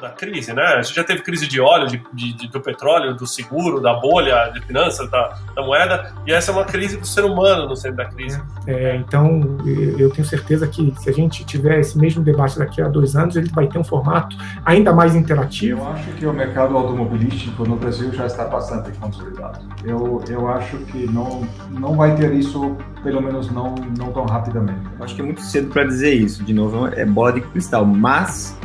da crise, né? A gente já teve crise de óleo, do petróleo, do seguro, da bolha, de finanças, da moeda, e essa é uma crise do ser humano no centro da crise. Então, eu tenho certeza que se a gente tiver esse mesmo debate daqui a 2 anos, ele vai ter um formato ainda mais interativo. Eu acho que o mercado automobilístico no Brasil já está bastante consolidado. Eu acho que não vai ter isso, pelo menos não tão rapidamente. Eu acho que é muito cedo para dizer isso. De novo, é bola de cristal, mas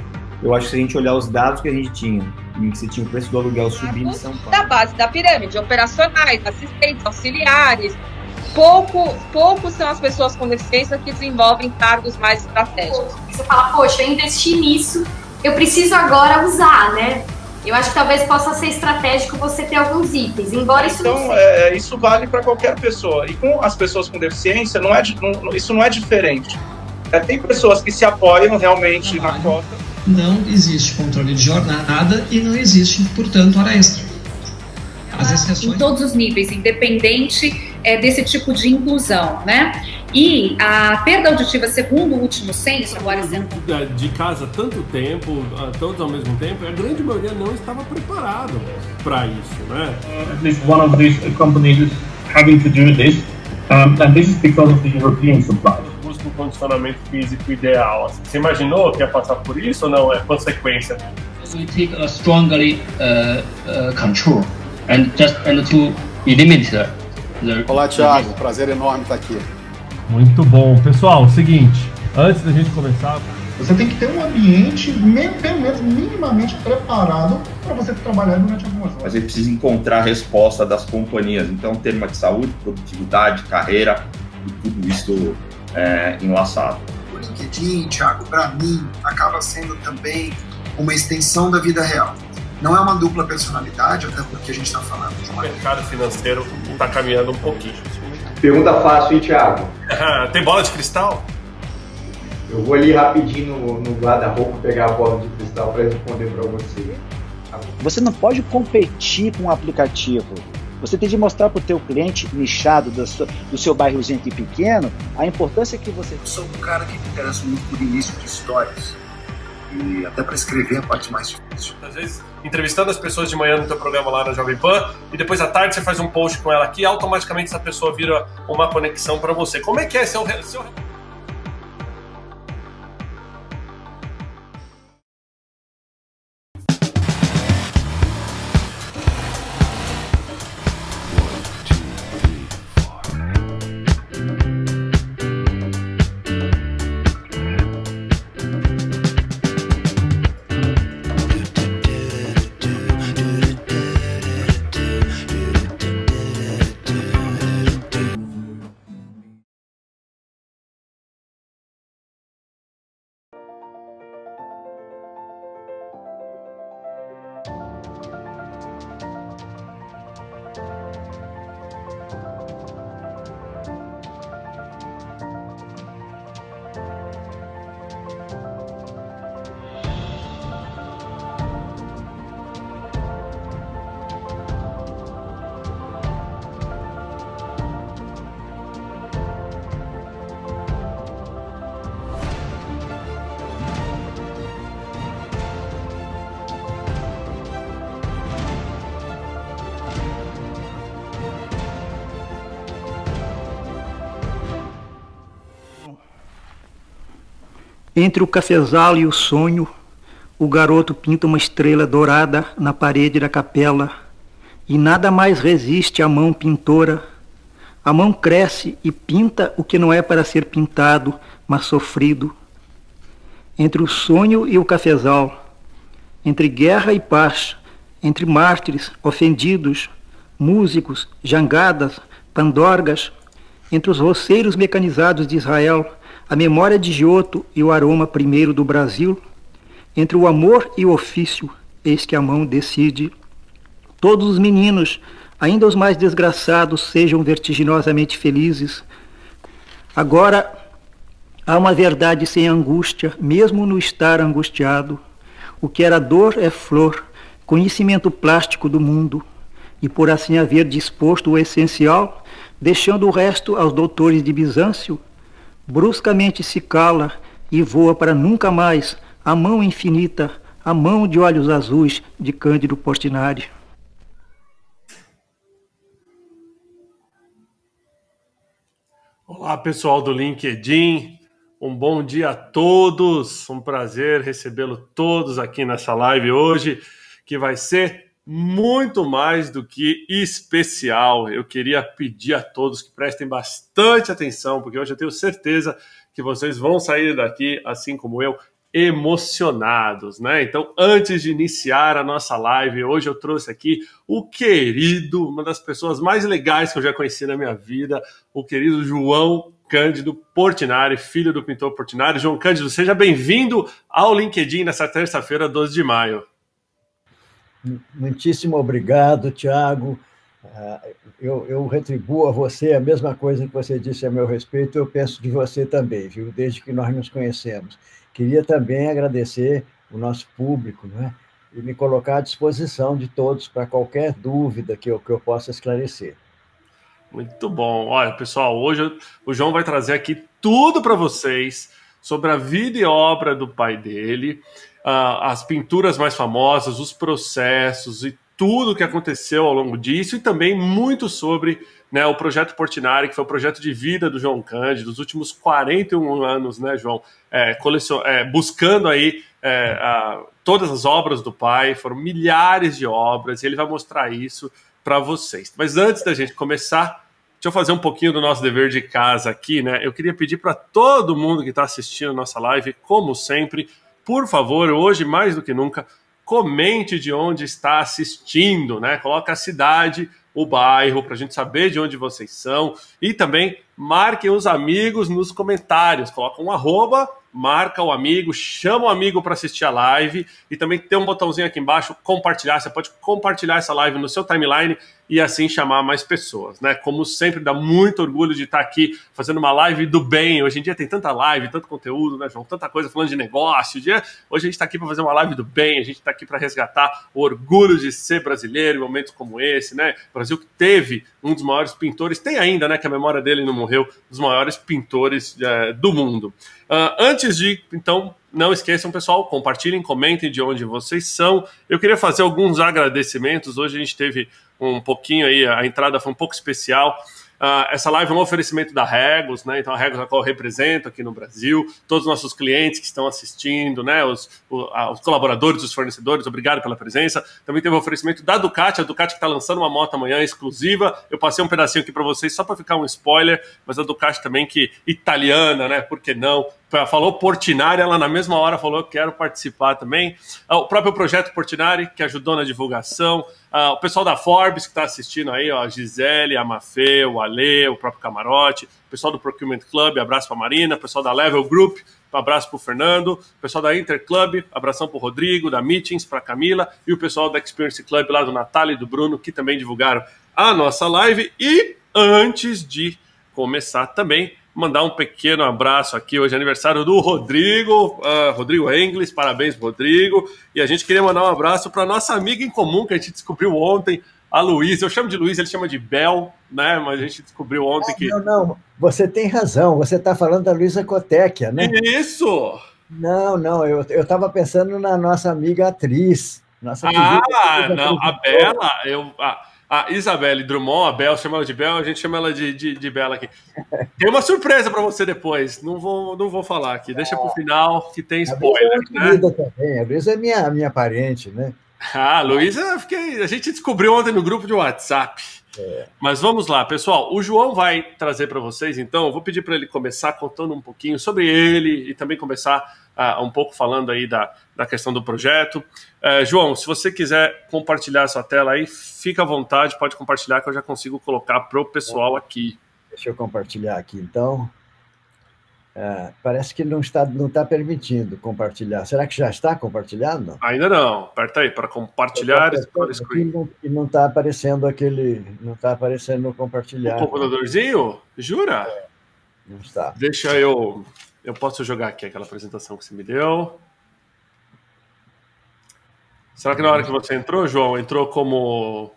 eu acho que se a gente olhar os dados que a gente tinha, em que você tinha o preço do aluguel subindo em São Paulo. Da base da pirâmide, operacionais, assistentes, auxiliares. Poucos são as pessoas com deficiência que desenvolvem cargos mais estratégicos. Você fala, poxa, eu investi nisso, eu preciso agora usar, né? Eu acho que talvez possa ser estratégico você ter alguns itens, embora isso então, isso vale para qualquer pessoa. E com as pessoas com deficiência, isso não é diferente. Tem pessoas que se apoiam realmente na cota. Não existe controle de jornada e não existe, portanto, hora extra. As exceções... Em todos os níveis, independente desse tipo de inclusão, né? E a perda auditiva, segundo o último censo, agora de casa tanto tempo, todos ao mesmo tempo, a grande maioria não estava preparado para isso, né? At least one of these companies is having to do this, and this is because of the European supply. Busca um condicionamento físico ideal. Você imaginou que ia passar por isso ou não? É consequência? We take a strongly control and to eliminate the... Olá, Thiago, prazer enorme estar aqui. Muito bom. Pessoal, seguinte, antes da gente começar... Você tem que ter um ambiente, pelo menos minimamente preparado para você trabalhar durante algumas horas. Mas ele precisa encontrar a resposta das companhias. Então, tema de saúde, produtividade, carreira e tudo isso enlaçado. O LinkedIn, Thiago, para mim, acaba sendo também uma extensão da vida real. Não é uma dupla personalidade, até porque a gente está falando de uma... O mercado financeiro está caminhando um pouquinho. Pergunta fácil, hein, Thiago? Tem bola de cristal? Eu vou ali rapidinho no guarda-roupa pegar a bola de cristal para responder para você. Você não pode competir com um aplicativo. Você tem de mostrar para o teu cliente nichado do seu bairrozinho aqui pequeno a importância que você... Eu sou um cara que me interessa muito por início de histórias. E até para escrever a parte mais difícil. Às vezes, entrevistando as pessoas de manhã no teu programa lá na Jovem Pan, e depois à tarde você faz um post com ela aqui, e automaticamente essa pessoa vira uma conexão para você. Como é que é seu... Entre o cafezal e o sonho, o garoto pinta uma estrela dourada na parede da capela, e nada mais resiste à mão pintora. A mão cresce e pinta o que não é para ser pintado, mas sofrido. Entre o sonho e o cafezal, entre guerra e paz, entre mártires, ofendidos, músicos, jangadas, pandorgas, entre os roceiros mecanizados de Israel, a memória de Giotto e o aroma primeiro do Brasil, entre o amor e o ofício, eis que a mão decide. Todos os meninos, ainda os mais desgraçados, sejam vertiginosamente felizes. Agora, há uma verdade sem angústia, mesmo no estar angustiado. O que era dor é flor, conhecimento plástico do mundo, e por assim haver disposto o essencial, deixando o resto aos doutores de Bizâncio, bruscamente se cala e voa para nunca mais a mão infinita, a mão de olhos azuis de Cândido Portinari. Olá, pessoal do LinkedIn. Um bom dia a todos. Um prazer recebê-los todos aqui nessa live hoje, que vai ser muito mais do que especial. Eu queria pedir a todos que prestem bastante atenção, porque hoje eu tenho certeza que vocês vão sair daqui, assim como eu, emocionados, né? Então, antes de iniciar a nossa live, hoje eu trouxe aqui o querido, uma das pessoas mais legais que eu já conheci na minha vida, o querido João Cândido Portinari, filho do pintor Portinari. João Cândido, seja bem-vindo ao LinkedIn nessa terça-feira, 12 de maio. Muitíssimo obrigado, Thiago. Eu retribuo a você a mesma coisa que você disse a meu respeito, eu penso de você também, viu? Desde que nós nos conhecemos. Queria também agradecer o nosso público, né? E me colocar à disposição de todos para qualquer dúvida que eu possa esclarecer. Muito bom. Olha, pessoal, hoje o João vai trazer aqui tudo para vocês sobre a vida e obra do pai dele, as pinturas mais famosas, os processos e tudo o que aconteceu ao longo disso, e também muito sobre, né, o projeto Portinari, que foi o projeto de vida do João Cândido, dos últimos 41 anos, né, João, buscando aí todas as obras do pai, foram milhares de obras, e ele vai mostrar isso para vocês. Mas antes da gente começar, deixa eu fazer um pouquinho do nosso dever de casa aqui, né? Eu queria pedir para todo mundo que está assistindo a nossa live, como sempre, por favor, hoje mais do que nunca, comente de onde está assistindo, né? Coloca a cidade, o bairro, para a gente saber de onde vocês são, e também marquem os amigos nos comentários, coloca um arroba, marca o amigo, chama o amigo para assistir a live, e também tem um botãozinho aqui embaixo, compartilhar, você pode compartilhar essa live no seu timeline e assim chamar mais pessoas, né? Como sempre, dá muito orgulho de estar aqui fazendo uma live do bem. Hoje em dia tem tanta live, tanto conteúdo, né, João? Tanta coisa falando de negócio. Hoje a gente está aqui para fazer uma live do bem, a gente está aqui para resgatar o orgulho de ser brasileiro em momentos como esse, né? O Brasil que teve um dos maiores pintores, tem ainda, né, que a memória dele não morreu, dos maiores pintores do mundo. Antes de, então, não esqueçam, pessoal, compartilhem, comentem de onde vocês são. Eu queria fazer alguns agradecimentos. Hoje a gente teve um pouquinho aí, a entrada foi um pouco especial. Essa live é um oferecimento da Regus, né? Então a Regus é a qual eu represento aqui no Brasil, todos os nossos clientes que estão assistindo, né? Os colaboradores, os fornecedores, obrigado pela presença. Também teve o oferecimento da Ducati, a Ducati que está lançando uma moto amanhã exclusiva. Eu passei um pedacinho aqui para vocês só para ficar um spoiler, mas a Ducati também que italiana, né? Por que não? Falou Portinari, ela na mesma hora falou que quero participar também. O próprio projeto Portinari, que ajudou na divulgação. O pessoal da Forbes que está assistindo aí, ó, a Gisele, a Mafê, o Ale, o próprio Camarote. O pessoal do Procurement Club, abraço para a Marina. O pessoal da Level Group, abraço para o Fernando. O pessoal da Interclub, abração para o Rodrigo. Da Meetings, para a Camila. E o pessoal da Experience Club lá do Natália e do Bruno, que também divulgaram a nossa live. E antes de começar também, mandar um pequeno abraço aqui, hoje é aniversário do Rodrigo, Rodrigo Engels, parabéns Rodrigo, e a gente queria mandar um abraço para nossa amiga em comum que a gente descobriu ontem, a Luísa, eu chamo de Luísa, ele chama de Bel, né, mas a gente descobriu ontem que... Não, você tem razão, você está falando da Luísa Cotecchia, né? Isso! Não, eu estava pensando na nossa amiga atriz. Nossa não, a Bela, a Isabelle Drummond, a Bel, chama ela de Bel, a gente chama ela de Bela aqui. Tem uma surpresa para você depois, não vou falar aqui, deixa para o final que tem spoiler, né? Também. A Luísa é minha parente, né? A Luísa, a gente descobriu ontem no grupo de WhatsApp. Mas vamos lá, pessoal, o João vai trazer para vocês, então, eu vou pedir para ele começar contando um pouquinho sobre ele e também começar um pouco falando aí da questão do projeto. João, se você quiser compartilhar a sua tela aí, fica à vontade, pode compartilhar que eu já consigo colocar para o pessoal aqui. Deixa eu compartilhar aqui, então. Parece que não está permitindo compartilhar. Será que já está compartilhado? Ainda não. Aperta aí para compartilhar. E não está aparecendo não está aparecendo no compartilhar. O computadorzinho? Jura? Não está. Deixa eu posso jogar aqui aquela apresentação que você me deu. Será que na hora que você entrou, João, entrou como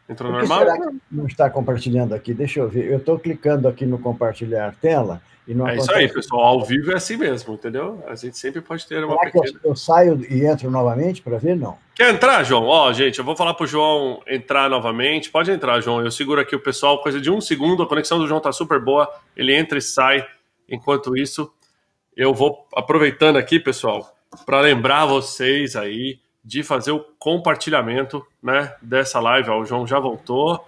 Entrou Por que normal? será que não está compartilhando aqui? Deixa eu ver. Eu estou clicando aqui no compartilhar tela e não isso acontece. aí, pessoal. Ao vivo é assim mesmo, entendeu? A gente sempre pode ter uma Será que pequena... eu saio e entro novamente para ver? Não. Quer entrar, João? Ó, gente, eu vou falar pro João entrar novamente. Pode entrar, João. Eu seguro aqui o pessoal, coisa de 1 segundo. A conexão do João tá super boa. Ele entra e sai. Enquanto isso, eu vou aproveitando aqui, pessoal, para lembrar vocês aí de fazer o compartilhamento, né, dessa live. Ó, o João já voltou.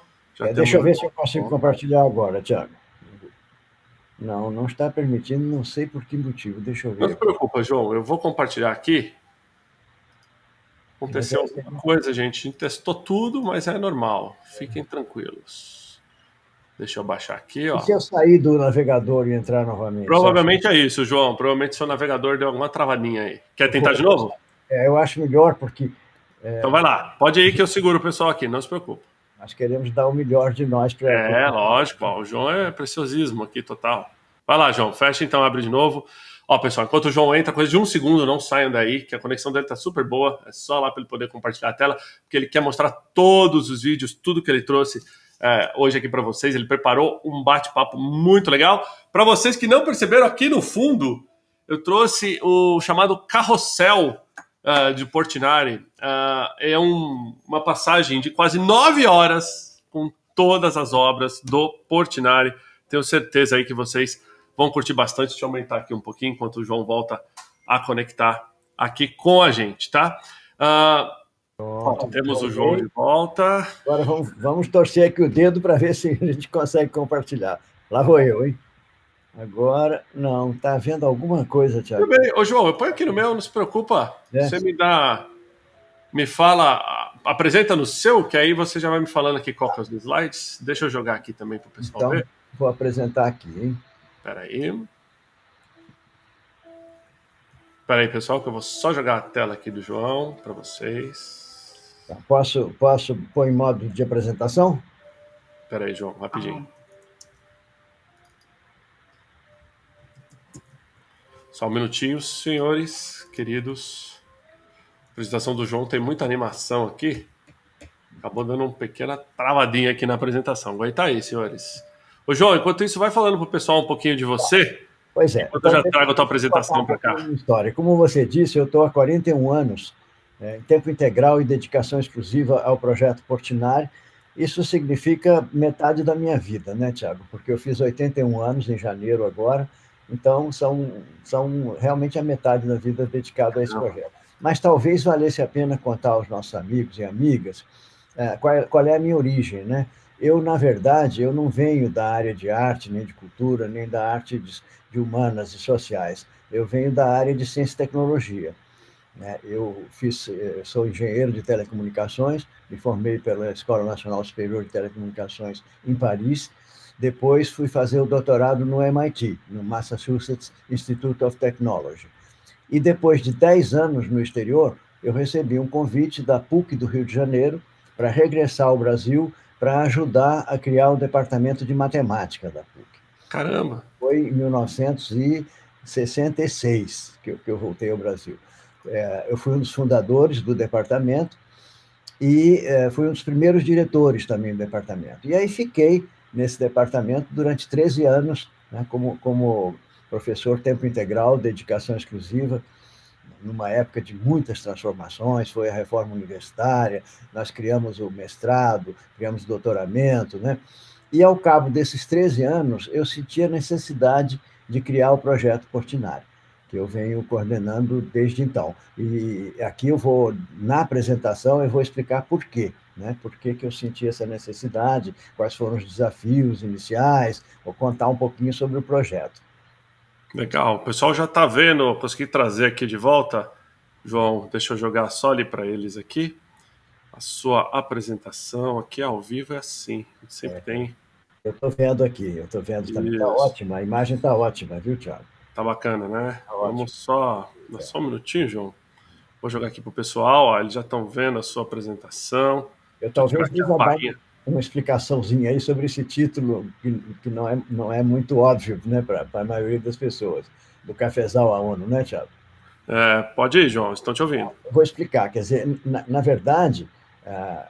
Deixa eu ver se eu consigo compartilhar agora, Thiago. Não está permitindo, não sei por que motivo. Deixa eu ver. Não se preocupa, João. Eu vou compartilhar aqui. Aconteceu alguma coisa, gente. A gente testou tudo, mas é normal. Fiquem tranquilos. Deixa eu baixar aqui, ó. E se eu sair do navegador e entrar novamente? Provavelmente é isso, João. Provavelmente seu navegador deu alguma travadinha aí. Quer tentar de novo? Eu acho melhor, porque... Então vai lá. Pode ir que eu seguro o pessoal aqui, não se preocupe. Nós queremos dar o melhor de nós para... lógico. Ó, o João é preciosismo aqui, total. Vai lá, João. Fecha então, abre de novo. Ó, pessoal, enquanto o João entra, coisa de 1 segundo, não saiam daí, que a conexão dele tá super boa. É só lá para ele poder compartilhar a tela, porque ele quer mostrar todos os vídeos, tudo que ele trouxe hoje aqui para vocês. Ele preparou um bate-papo muito legal. Para vocês que não perceberam, aqui no fundo, eu trouxe o chamado Carrossel de Portinari. É uma passagem de quase 9 horas com todas as obras do Portinari. Tenho certeza aí que vocês vão curtir bastante. Deixa eu aumentar aqui um pouquinho enquanto o João volta a conectar aqui com a gente, tá? Temos o João de volta. Agora vamos torcer aqui o dedo para ver se a gente consegue compartilhar. Lá vou eu, hein? Agora, não, tá vendo alguma coisa, Thiago? Tudo bem. Ô, João, eu ponho aqui no meu, não se preocupa. Você me fala, apresenta no seu, que aí você já vai me falando aqui qual que é os slides. Deixa eu jogar aqui também para o pessoal ver. Vou apresentar aqui, hein? Peraí, pessoal, que eu vou só jogar a tela aqui do João para vocês. Tá, posso pôr em modo de apresentação? Peraí, João, rapidinho. Só um minutinho, senhores, queridos. A apresentação do João tem muita animação aqui. Acabou dando uma pequena travadinha aqui na apresentação. Aguenta aí, senhores. Ô, João, enquanto isso, vai falando para o pessoal um pouquinho de você. Pois é. Enquanto eu já trago a tua apresentação para cá. História. Como você disse, eu estou há 41 anos em tempo integral e dedicação exclusiva ao projeto Portinari. Isso significa metade da minha vida, né, Thiago? Porque eu fiz 81 anos em janeiro agora, então são realmente a metade da vida dedicada a esse projeto. Mas talvez valesse a pena contar aos nossos amigos e amigas qual é a minha origem, né? Eu, na verdade, eu não venho da área de arte, nem de cultura, nem da arte de humanas e sociais. Eu venho da área de ciência e tecnologia. Eu sou engenheiro de telecomunicações, me formei pela Escola Nacional Superior de Telecomunicações em Paris. Depois fui fazer o doutorado no MIT, no Massachusetts Institute of Technology. E depois de 10 anos no exterior, eu recebi um convite da PUC do Rio de Janeiro para regressar ao Brasil para ajudar a criar o departamento de matemática da PUC. Caramba! Foi em 1966 que eu voltei ao Brasil. Eu fui um dos fundadores do departamento e fui um dos primeiros diretores também do departamento. E aí fiquei nesse departamento durante 13 anos, né, como professor tempo integral, dedicação exclusiva, numa época de muitas transformações. Foi a reforma universitária, nós criamos o mestrado, criamos o doutoramento, né? E ao cabo desses 13 anos, eu senti a necessidade de criar o projeto Portinari, que eu venho coordenando desde então. E aqui na apresentação, eu vou explicar por quê, né? Por que eu senti essa necessidade, quais foram os desafios iniciais, vou contar um pouquinho sobre o projeto. Legal, o pessoal já está vendo, eu consegui trazer aqui de volta, João, deixa eu jogar só ali para eles aqui, a sua apresentação aqui ao vivo é assim, sempre tem. Eu estou vendo aqui, também, está ótima, a imagem está ótima, viu, Thiago? Tá bacana, né? Tá. Vamos só um minutinho, João, vou jogar aqui para o pessoal, ó, eles já estão vendo a sua apresentação. Eu talvez uma explicaçãozinha aí sobre esse título, que não é muito óbvio, né, para a maioria das pessoas, do Cafezal à ONU, né, Thiago? Pode ir, João, estão te ouvindo. Eu vou explicar, quer dizer, na verdade,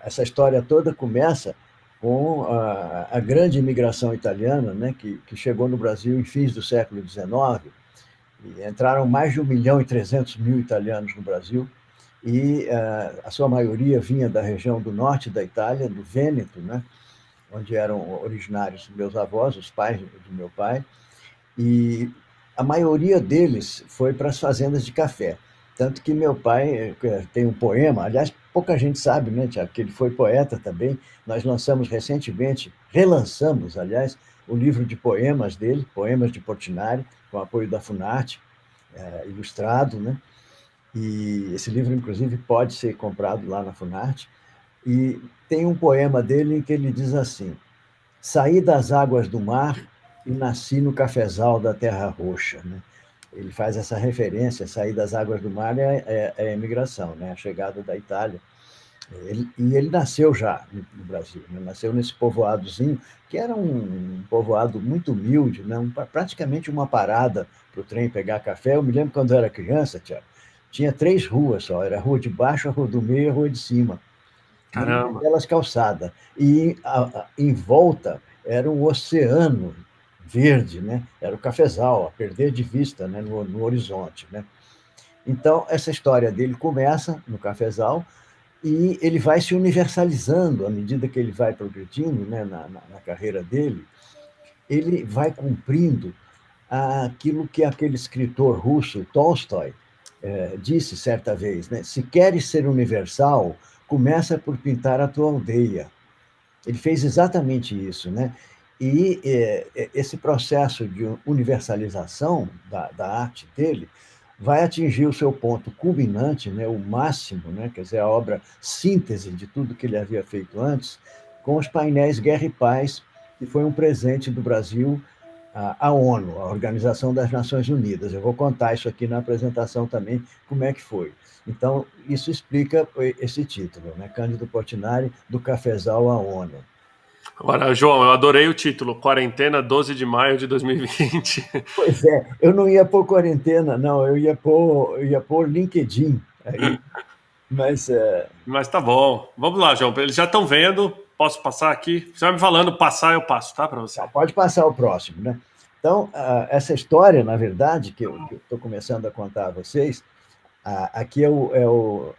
Essa história toda começa com a grande imigração italiana, né, que chegou no Brasil em fins do século XIX, e entraram mais de 1.300.000 italianos no Brasil, e a sua maioria vinha da região do norte da Itália, do Vêneto, né, onde eram originários meus avós, os pais do meu pai, e a maioria deles foi para as fazendas de café. Tanto que meu pai tem um poema, aliás, pouca gente sabe, né, Tiago, que ele foi poeta também. Nós lançamos recentemente, relançamos, aliás, o livro de poemas dele, Poemas de Portinari, com apoio da Funarte, ilustrado, né? E esse livro, inclusive, pode ser comprado lá na Funarte. E tem um poema dele em que ele diz assim: saí das águas do mar e nasci no cafezal da Terra Roxa, né? Ele faz essa referência, sair das águas do mar é a imigração, né? A chegada da Itália. Ele nasceu já no Brasil, né? Nasceu nesse povoadozinho, que era um povoado muito humilde, né? Praticamente uma parada para o trem pegar café. Eu me lembro quando eu era criança, Tiago, tinha 3 ruas só, era a rua de baixo, a rua do meio e a rua de cima. Caramba! Elas calçadas. E em volta era um oceano verde, né? Era o cafezal, a perder de vista, né? no horizonte, né? Então, essa história dele começa no cafezal e ele vai se universalizando à medida que ele vai progredindo, né? na carreira dele. Ele vai cumprindo aquilo que aquele escritor russo, Tolstói, disse certa vez, né? Se queres ser universal, começa por pintar a tua aldeia. Ele fez exatamente isso, né? E esse processo de universalização da arte dele vai atingir o seu ponto culminante, né, o máximo, né, quer dizer, a obra síntese de tudo que ele havia feito antes, com os painéis Guerra e Paz, que foi um presente do Brasil à ONU, a Organização das Nações Unidas. Eu vou contar isso aqui na apresentação também, como é que foi. Então, isso explica esse título, né, Cândido Portinari, do cafezal à ONU. Agora, João, eu adorei o título, Quarentena, 12 de maio de 2020. Pois é, eu não ia pôr quarentena, não, eu ia pôr LinkedIn. Aí, mas tá bom. Vamos lá, João, eles já estão vendo, posso passar aqui? Você vai me falando, passar, eu passo, tá, para você? Pode passar o próximo, né? Então, essa história, na verdade, que eu estou começando a contar a vocês, aqui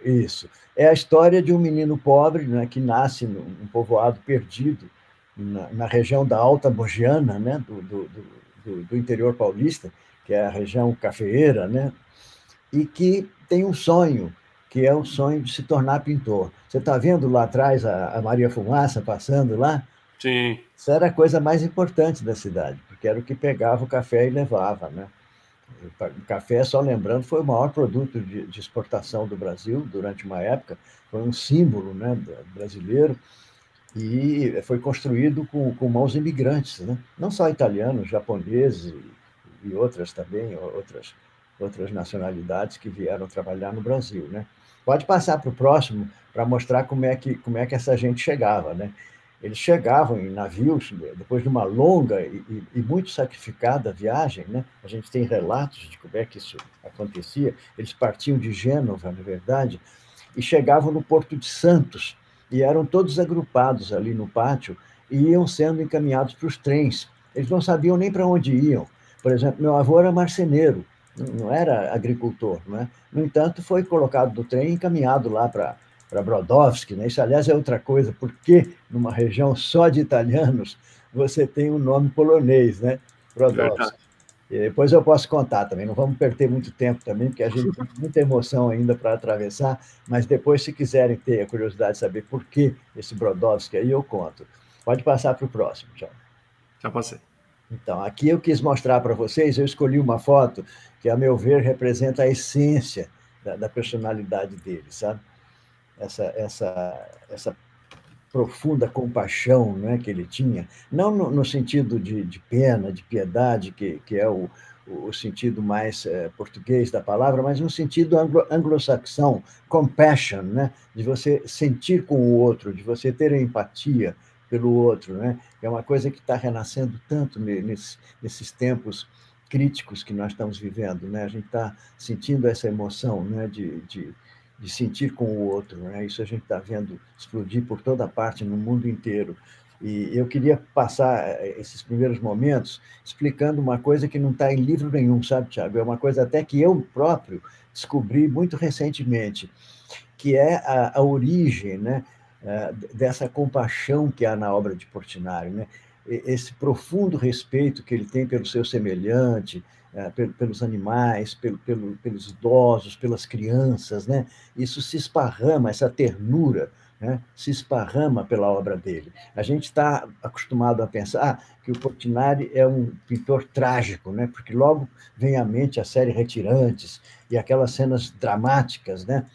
isso. É a história de um menino pobre, né, que nasce num povoado perdido, na região da Alta Mogiana, né, do interior paulista, que é a região cafeeira, né, e que tem um sonho, que é o sonho de se tornar pintor. Você está vendo lá atrás a Maria Fumaça passando lá? Sim. Isso era a coisa mais importante da cidade, porque era o que pegava o café e levava, né? O café, só lembrando, foi o maior produto de exportação do Brasil durante uma época, foi um símbolo, né, brasileiro, e foi construído com mãos imigrantes, né? Não só italianos, japoneses e outras também, outras nacionalidades que vieram trabalhar no Brasil, né? Pode passar para o próximo para mostrar como é que essa gente chegava, né? Eles chegavam em navios, depois de uma longa e muito sacrificada viagem, né? A gente tem relatos de como é que isso acontecia. Eles partiam de Gênova, na verdade, e chegavam no Porto de Santos, e eram todos agrupados ali no pátio e iam sendo encaminhados para os trens. Eles não sabiam nem para onde iam. Por exemplo, meu avô era marceneiro, não era agricultor, né? No entanto, foi colocado no trem e encaminhado lá para Brodowski, né? Isso, aliás, é outra coisa, porque numa região só de italianos você tem um nome polonês, né? Brodowski. E depois eu posso contar também, não vamos perder muito tempo também, porque a gente tem muita emoção ainda para atravessar, mas depois, se quiserem ter a curiosidade de saber por que esse Brodowski aí, eu conto. Pode passar para o próximo, João. Já passei. Então, aqui eu quis mostrar para vocês, eu escolhi uma foto que, a meu ver, representa a essência da personalidade dele, sabe? Essa profunda compaixão, né, que ele tinha, não no sentido de pena, de piedade, que é o sentido mais português da palavra, mas no sentido anglo-saxão, compassion, né, de você sentir com o outro, de você ter empatia pelo outro, né, é uma coisa que está renascendo tanto nesses tempos críticos que nós estamos vivendo, né, a gente está sentindo essa emoção, né, de de sentir com o outro, né? Isso a gente está vendo explodir por toda parte no mundo inteiro. E eu queria passar esses primeiros momentos explicando uma coisa que não está em livro nenhum, sabe, Tiago? É uma coisa até que eu próprio descobri muito recentemente, que é a origem, né, dessa compaixão que há na obra de Portinari, né? Esse profundo respeito que ele tem pelo seu semelhante, pelos animais, pelos idosos, pelas crianças, né? Isso se esparrama, essa ternura, né, se esparrama pela obra dele. A gente está acostumado a pensar que o Portinari é um pintor trágico, né, porque logo vem à mente a série Retirantes e aquelas cenas dramáticas, né,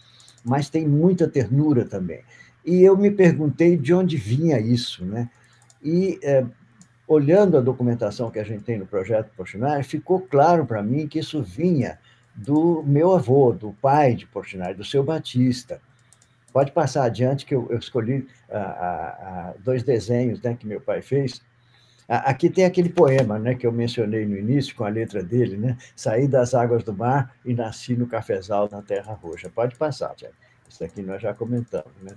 mas tem muita ternura também. E eu me perguntei de onde vinha isso, né? E olhando a documentação que a gente tem no projeto Portinari, ficou claro para mim que isso vinha do meu avô, do pai de Portinari, do seu Batista. Pode passar adiante, que eu escolhi dois desenhos, né, que meu pai fez. Aqui tem aquele poema, né, que eu mencionei no início, com a letra dele, né? Saí das águas do mar e nasci no cafezal na terra roxa. Pode passar, Tiago. Isso aqui nós já comentamos, né?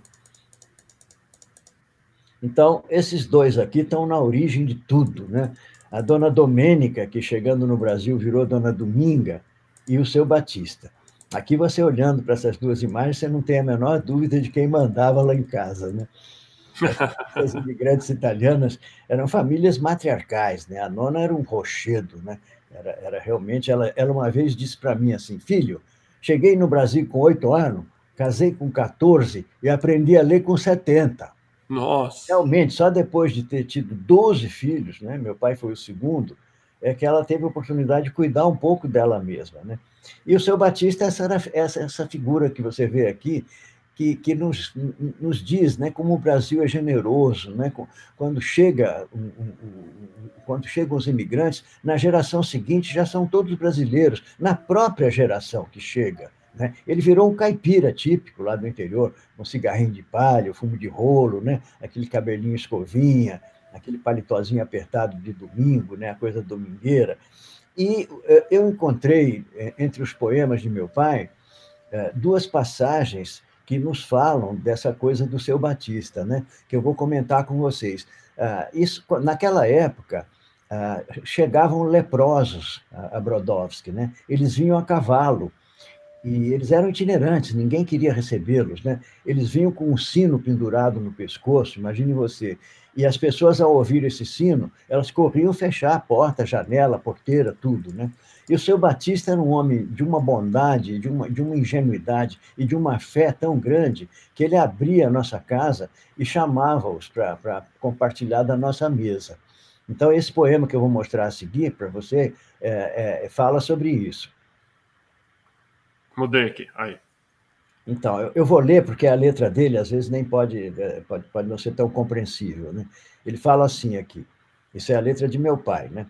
Então, esses dois aqui estão na origem de tudo, né? A dona Domênica, que chegando no Brasil virou dona Dominga, e o seu Batista. Aqui você olhando para essas duas imagens, você não tem a menor dúvida de quem mandava lá em casa, né? As imigrantes italianas eram famílias matriarcais, né? A nona era um rochedo, né? Era realmente, ela uma vez disse para mim assim: filho, cheguei no Brasil com 8 anos, casei com 14 e aprendi a ler com 70. Nossa! Realmente, só depois de ter tido 12 filhos, né? Meu pai foi o segundo, é que ela teve a oportunidade de cuidar um pouco dela mesma, né? E o seu Batista, essa figura que você vê aqui, que nos diz, né, como o Brasil é generoso, né? Quando chegam os imigrantes, na geração seguinte já são todos brasileiros, na própria geração que chega, né? Ele virou um caipira típico lá do interior, um cigarrinho de palha, fumo de rolo, né? Aquele cabelinho escovinha, aquele paletózinho apertado de domingo, né? A coisa domingueira. E eu encontrei, entre os poemas de meu pai, duas passagens que nos falam dessa coisa do seu Batista, né? Que eu vou comentar com vocês. Naquela época, chegavam leprosos a Brodowski, né? Eles vinham a cavalo, e eles eram itinerantes, ninguém queria recebê-los, né? Eles vinham com um sino pendurado no pescoço, imagine você. E as pessoas, ao ouvir esse sino, elas corriam fechar a porta, a janela, a porteira, tudo, né? E o seu Batista era um homem de uma bondade, de uma ingenuidade e de uma fé tão grande que ele abria a nossa casa e chamava-os para compartilhar da nossa mesa. Então, esse poema que eu vou mostrar a seguir para você fala sobre isso. Mudei aqui, aí. Então, eu vou ler, porque a letra dele, às vezes, nem pode não ser tão compreensível, né? Ele fala assim aqui, isso é a letra de meu pai, né?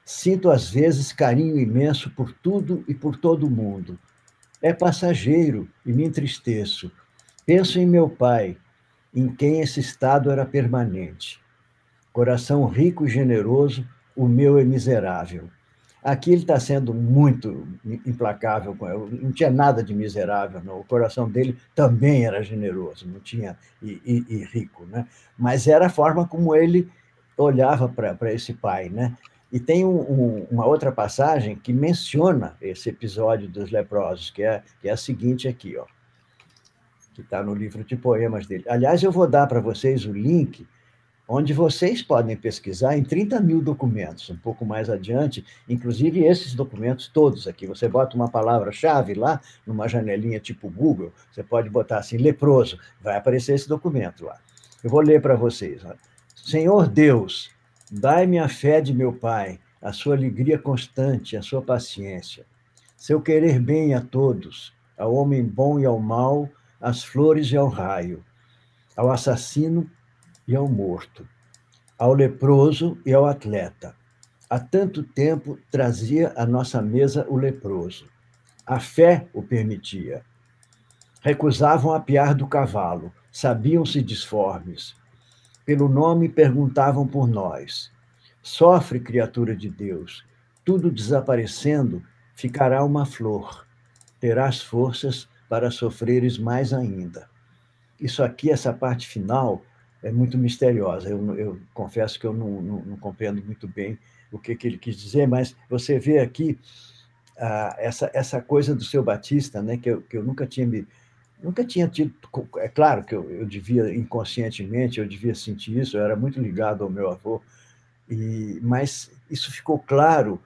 Sinto, às vezes, carinho imenso por tudo e por todo mundo. É passageiro e me entristeço. Penso em meu pai, em quem esse estado era permanente. Coração rico e generoso, o meu é miserável. Aqui ele está sendo muito implacável com ele, não tinha nada de miserável, não. O coração dele também era generoso, não tinha e rico, né? Mas era a forma como ele olhava para esse pai, né? E tem uma outra passagem que menciona esse episódio dos leprosos, que é a seguinte aqui, ó, que está no livro de poemas dele. Aliás, eu vou dar para vocês o link onde vocês podem pesquisar em 30 mil documentos, um pouco mais adiante, inclusive esses documentos todos aqui. Você bota uma palavra-chave lá, numa janelinha tipo Google, você pode botar assim, leproso, vai aparecer esse documento lá. Eu vou ler para vocês. Ó. Senhor Deus, dai-me a fé de meu Pai, a sua alegria constante, a sua paciência, seu querer bem a todos, ao homem bom e ao mau, às flores e ao raio, ao assassino e ao morto, ao leproso e ao atleta. Há tanto tempo trazia à nossa mesa o leproso. A fé o permitia. Recusavam apiar do cavalo, sabiam-se disformes. Pelo nome perguntavam por nós. Sofre, criatura de Deus, tudo desaparecendo, ficará uma flor. Terás forças para sofreres mais ainda. Isso aqui, essa parte final, é muito misteriosa. Eu confesso que eu não compreendo muito bem o que ele quis dizer, mas você vê aqui essa coisa do seu Batista, né, que eu nunca tinha tido. É claro que eu devia, inconscientemente, eu devia sentir isso, eu era muito ligado ao meu avô, mas isso ficou claro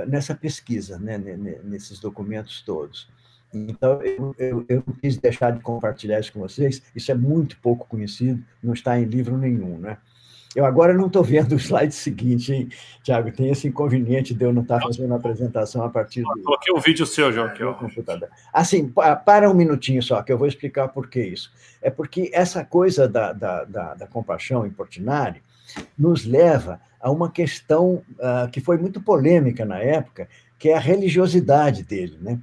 nessa pesquisa, né, nesses documentos todos. Então, eu não quis deixar de compartilhar isso com vocês, isso é muito pouco conhecido, não está em livro nenhum, né? Eu agora não estou vendo o slide seguinte, hein, Tiago? Tem esse inconveniente de eu não estar fazendo a apresentação a partir do... Coloquei um vídeo seu, João, aqui, ó. Computador. Assim, para um minutinho só, que eu vou explicar por que isso. É porque essa coisa da compaixão em Portinari nos leva a uma questão que foi muito polêmica na época, que é a religiosidade dele, né?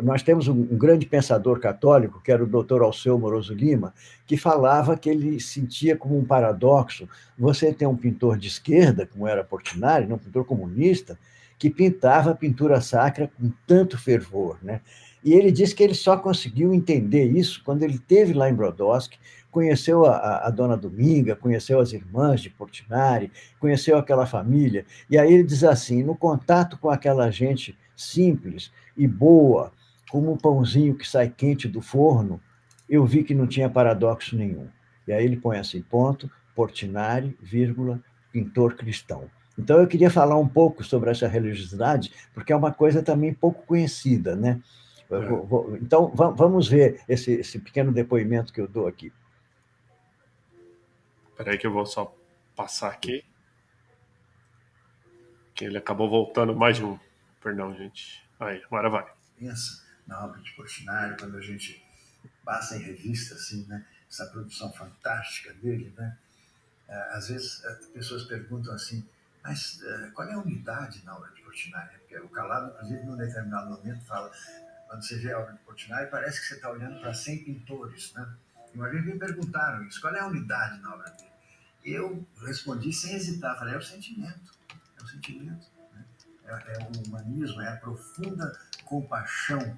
Nós temos um grande pensador católico, que era o Dr. Alceu Moroso Lima, que falava que ele sentia como um paradoxo você ter um pintor de esquerda, como era Portinari, um pintor comunista, que pintava a pintura sacra com tanto fervor, né? E ele disse que ele só conseguiu entender isso quando ele esteve lá em Brodowski, conheceu a Dona Dominga, conheceu as irmãs de Portinari, conheceu aquela família, e aí ele diz assim, no contato com aquela gente simples e boa, como um pãozinho que sai quente do forno, eu vi que não tinha paradoxo nenhum. E aí ele põe assim, ponto, Portinari, vírgula, pintor cristão. Então eu queria falar um pouco sobre essa religiosidade, porque é uma coisa também pouco conhecida, né? Então vamos ver esse pequeno depoimento que eu dou aqui. Espera aí que eu vou só passar aqui. Que ele acabou voltando mais de um. Perdão, gente. Aí, agora vai. Pensa na obra de Portinari, quando a gente passa em revista, assim, né? Essa produção fantástica dele, né? Às vezes as pessoas perguntam assim, mas qual é a unidade na obra de Portinari? Porque o Calado, inclusive, num determinado momento fala, quando você vê a obra de Portinari, parece que você está olhando para 100 pintores, né? E uma vez me perguntaram isso, qual é a unidade na obra dele? Eu respondi sem hesitar, falei, é o sentimento. É o sentimento. Né? É o humanismo, é a profunda compaixão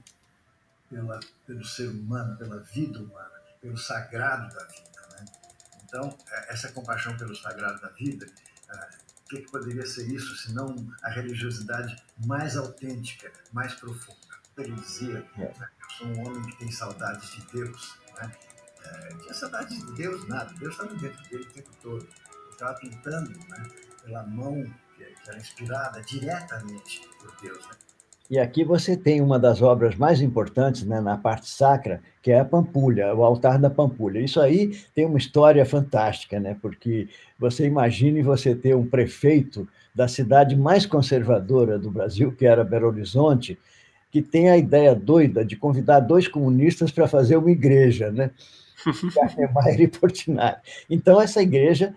pelo ser humano, pela vida humana, pelo sagrado da vida. Né? Então, essa compaixão pelo sagrado da vida, o que poderia ser isso, senão a religiosidade mais autêntica, mais profunda? Ele dizia, eu sou um homem que tem saudades de Deus. Né? Tinha saudades de Deus, nada. Deus estava dentro dele o tempo todo. Ele estava pintando, né, pela mão que era inspirada diretamente por Deus. Né? E aqui você tem uma das obras mais importantes, né, na parte sacra, que é a Pampulha, o altar da Pampulha. Isso aí tem uma história fantástica, né, porque você imagine você ter um prefeito da cidade mais conservadora do Brasil, que era Belo Horizonte, que tem a ideia doida de convidar 2 comunistas para fazer uma igreja, né? Garnemeyer e Portinari. Então, essa igreja,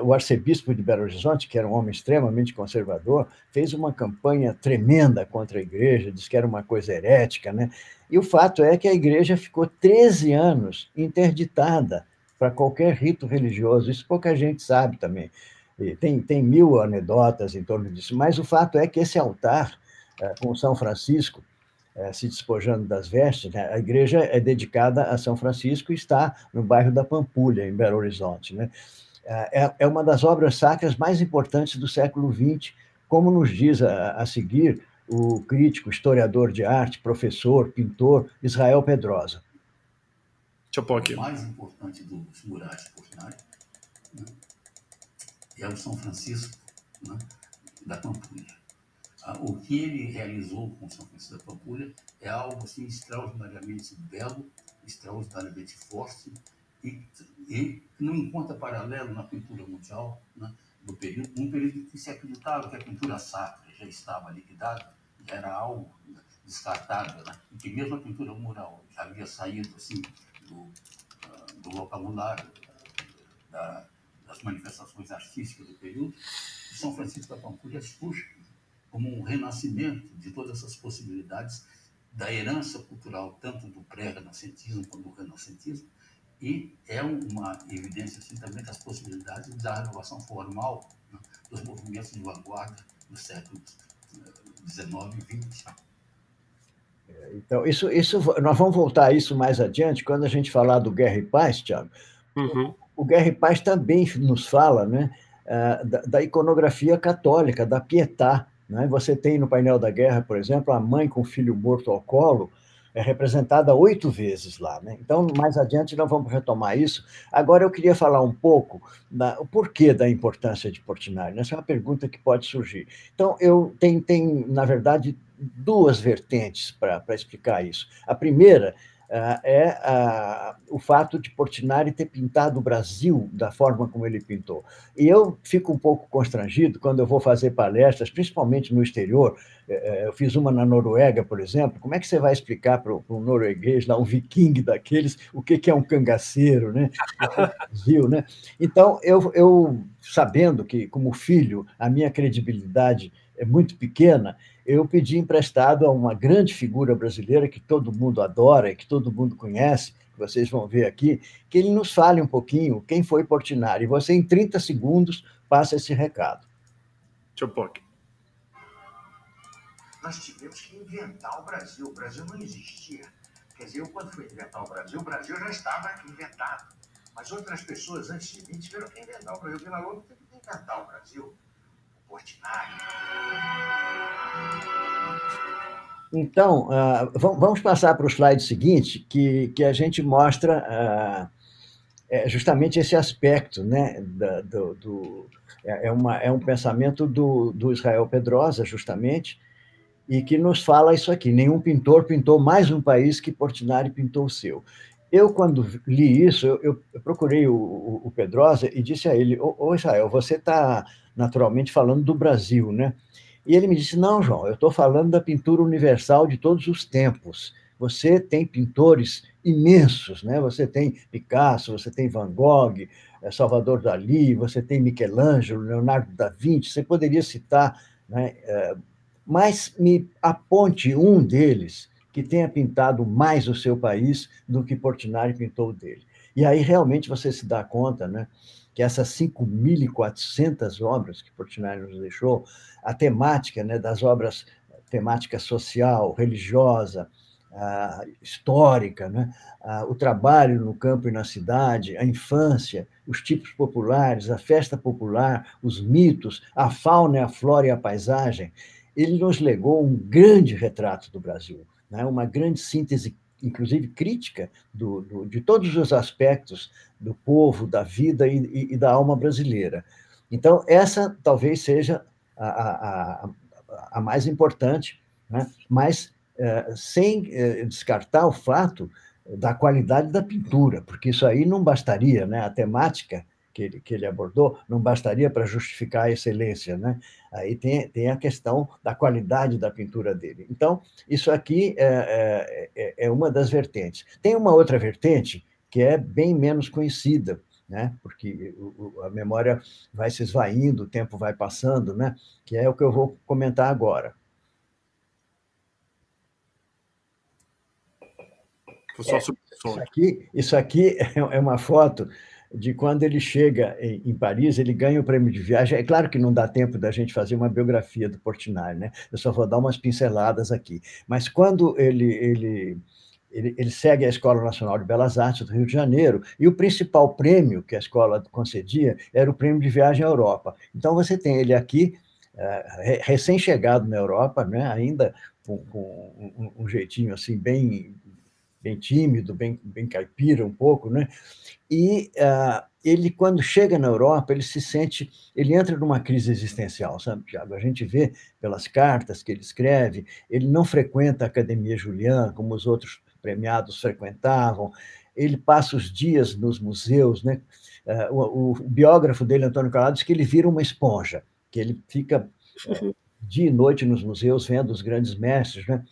o arcebispo de Belo Horizonte, que era um homem extremamente conservador, fez uma campanha tremenda contra a igreja, disse que era uma coisa herética, né? E o fato é que a igreja ficou 13 anos interditada para qualquer rito religioso, isso pouca gente sabe também. E tem 1000 anedotas em torno disso, mas o fato é que esse altar, com São Francisco, se despojando das vestes, né? A igreja é dedicada a São Francisco e está no bairro da Pampulha, em Belo Horizonte. Né? É uma das obras sacras mais importantes do século XX, como nos diz a seguir o crítico, historiador de arte, professor, pintor, Israel Pedrosa. Deixa eu pôr aqui. O mais importante dos murais de Portinari, né, é o São Francisco, né, da Pampulha. O que ele realizou com São Francisco da Pampulha é algo assim, extraordinariamente belo, extraordinariamente forte e não encontra paralelo na pintura mundial, né, do período, um período que se acreditava que a pintura sacra já estava liquidada, já era algo descartável, né, e que mesmo a pintura mural já havia saído assim, do vocabulário das manifestações artísticas do período. São Francisco da Pampulha surge como um renascimento de todas essas possibilidades da herança cultural, tanto do pré-renascentismo quanto do renascentismo, e é uma evidência assim, também das possibilidades da renovação formal, né, dos movimentos de vanguarda do século XIX e XX. Então, nós vamos voltar a isso mais adiante, quando a gente falar do Guerra e Paz, Tiago. O Guerra e Paz também nos fala, né, da iconografia católica, da Pietà. Né? Você tem no painel da guerra, por exemplo, a mãe com o filho morto ao colo, é representada 8 vezes lá. Né? Então, mais adiante, nós vamos retomar isso. Agora, eu queria falar um pouco o porquê da importância de Portinari. Essa é uma pergunta que pode surgir. Então, tem na verdade, 2 vertentes para explicar isso. A primeira é o fato de Portinari ter pintado o Brasil da forma como ele pintou. E eu fico um pouco constrangido quando eu vou fazer palestras, principalmente no exterior. Eu fiz uma na Noruega, por exemplo. Como é que você vai explicar para um norueguês, lá, um viking daqueles, o que é um cangaceiro, né? Brasil, né? Então, eu sabendo que, como filho, a minha credibilidade é muito pequena, eu pedi emprestado a uma grande figura brasileira que todo mundo adora e que todo mundo conhece, que vocês vão ver aqui, que ele nos fale um pouquinho quem foi Portinari. E você, em 30 segundos, passa esse recado. Deixa eu pôr aqui. Nós tivemos que inventar o Brasil. O Brasil não existia. Quer dizer, eu, quando fui inventar o Brasil já estava inventado. Mas outras pessoas antes de mim tiveram que inventar o Brasil. Vila Lobos teve que inventar o Brasil. Portinari. Então, vamos passar para o slide seguinte, que a gente mostra justamente esse aspecto, né, é um pensamento do Israel Pedrosa, justamente, e que nos fala isso aqui: nenhum pintor pintou mais um país que Portinari pintou o seu. Eu, quando li isso, eu procurei o Pedrosa e disse a ele: ô Israel, você está naturalmente falando do Brasil, né? E ele me disse: não, João, eu estou falando da pintura universal de todos os tempos. Você tem pintores imensos, né? Você tem Picasso, você tem Van Gogh, Salvador Dalí, você tem Michelangelo, Leonardo da Vinci, você poderia citar, né? Mas me aponte um deles que tenha pintado mais o seu país do que Portinari pintou o dele. E aí realmente você se dá conta, né, que essas 5.400 obras que Portinari nos deixou, a temática, né, das obras, temática social, religiosa, histórica, né, o trabalho no campo e na cidade, a infância, os tipos populares, a festa popular, os mitos, a fauna, a flora e a paisagem, ele nos legou um grande retrato do Brasil, né, uma grande síntese, inclusive crítica, de todos os aspectos do povo, da vida e da alma brasileira. Então, essa talvez seja a mais importante, né? Mas sem descartar o fato da qualidade da pintura, porque isso aí não bastaria, né? A temática que ele abordou não bastaria para justificar a excelência, né? Aí tem a questão da qualidade da pintura dele. Então, isso aqui é uma das vertentes. Tem uma outra vertente que é bem menos conhecida, né? Porque a memória vai se esvaindo, o tempo vai passando, né? Que é o que eu vou comentar agora. Isso aqui é uma foto de quando ele chega em Paris, ele ganha o prêmio de viagem. É claro que não dá tempo da gente fazer uma biografia do Portinari, né? Eu só vou dar umas pinceladas aqui. Mas quando ele segue a Escola Nacional de Belas Artes do Rio de Janeiro, e o principal prêmio que a escola concedia era o prêmio de viagem à Europa. Então, você tem ele aqui, recém-chegado na Europa, né? Ainda com um jeitinho assim bem tímido, bem caipira um pouco, né? E ele, quando chega na Europa, ele entra numa crise existencial, sabe, Tiago? A gente vê pelas cartas que ele escreve, ele não frequenta a Academia Julian, como os outros premiados frequentavam, ele passa os dias nos museus, né? O biógrafo dele, Antônio Calado, diz que ele vira uma esponja, que ele fica dia e noite nos museus vendo os grandes mestres, né?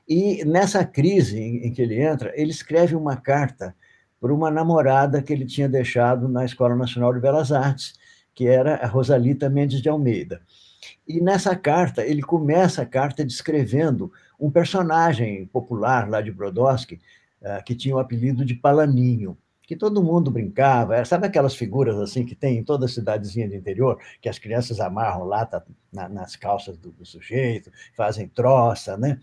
E nessa crise em que ele entra, ele escreve uma carta para uma namorada que ele tinha deixado na Escola Nacional de Belas Artes, que era a Rosalita Mendes de Almeida. E nessa carta, ele começa a carta descrevendo um personagem popular lá de Brodowski, que tinha o apelido de Palaninho, que todo mundo brincava. Sabe aquelas figuras assim que tem em toda cidadezinha do interior, que as crianças amarram lata nas calças do sujeito, fazem troça, né?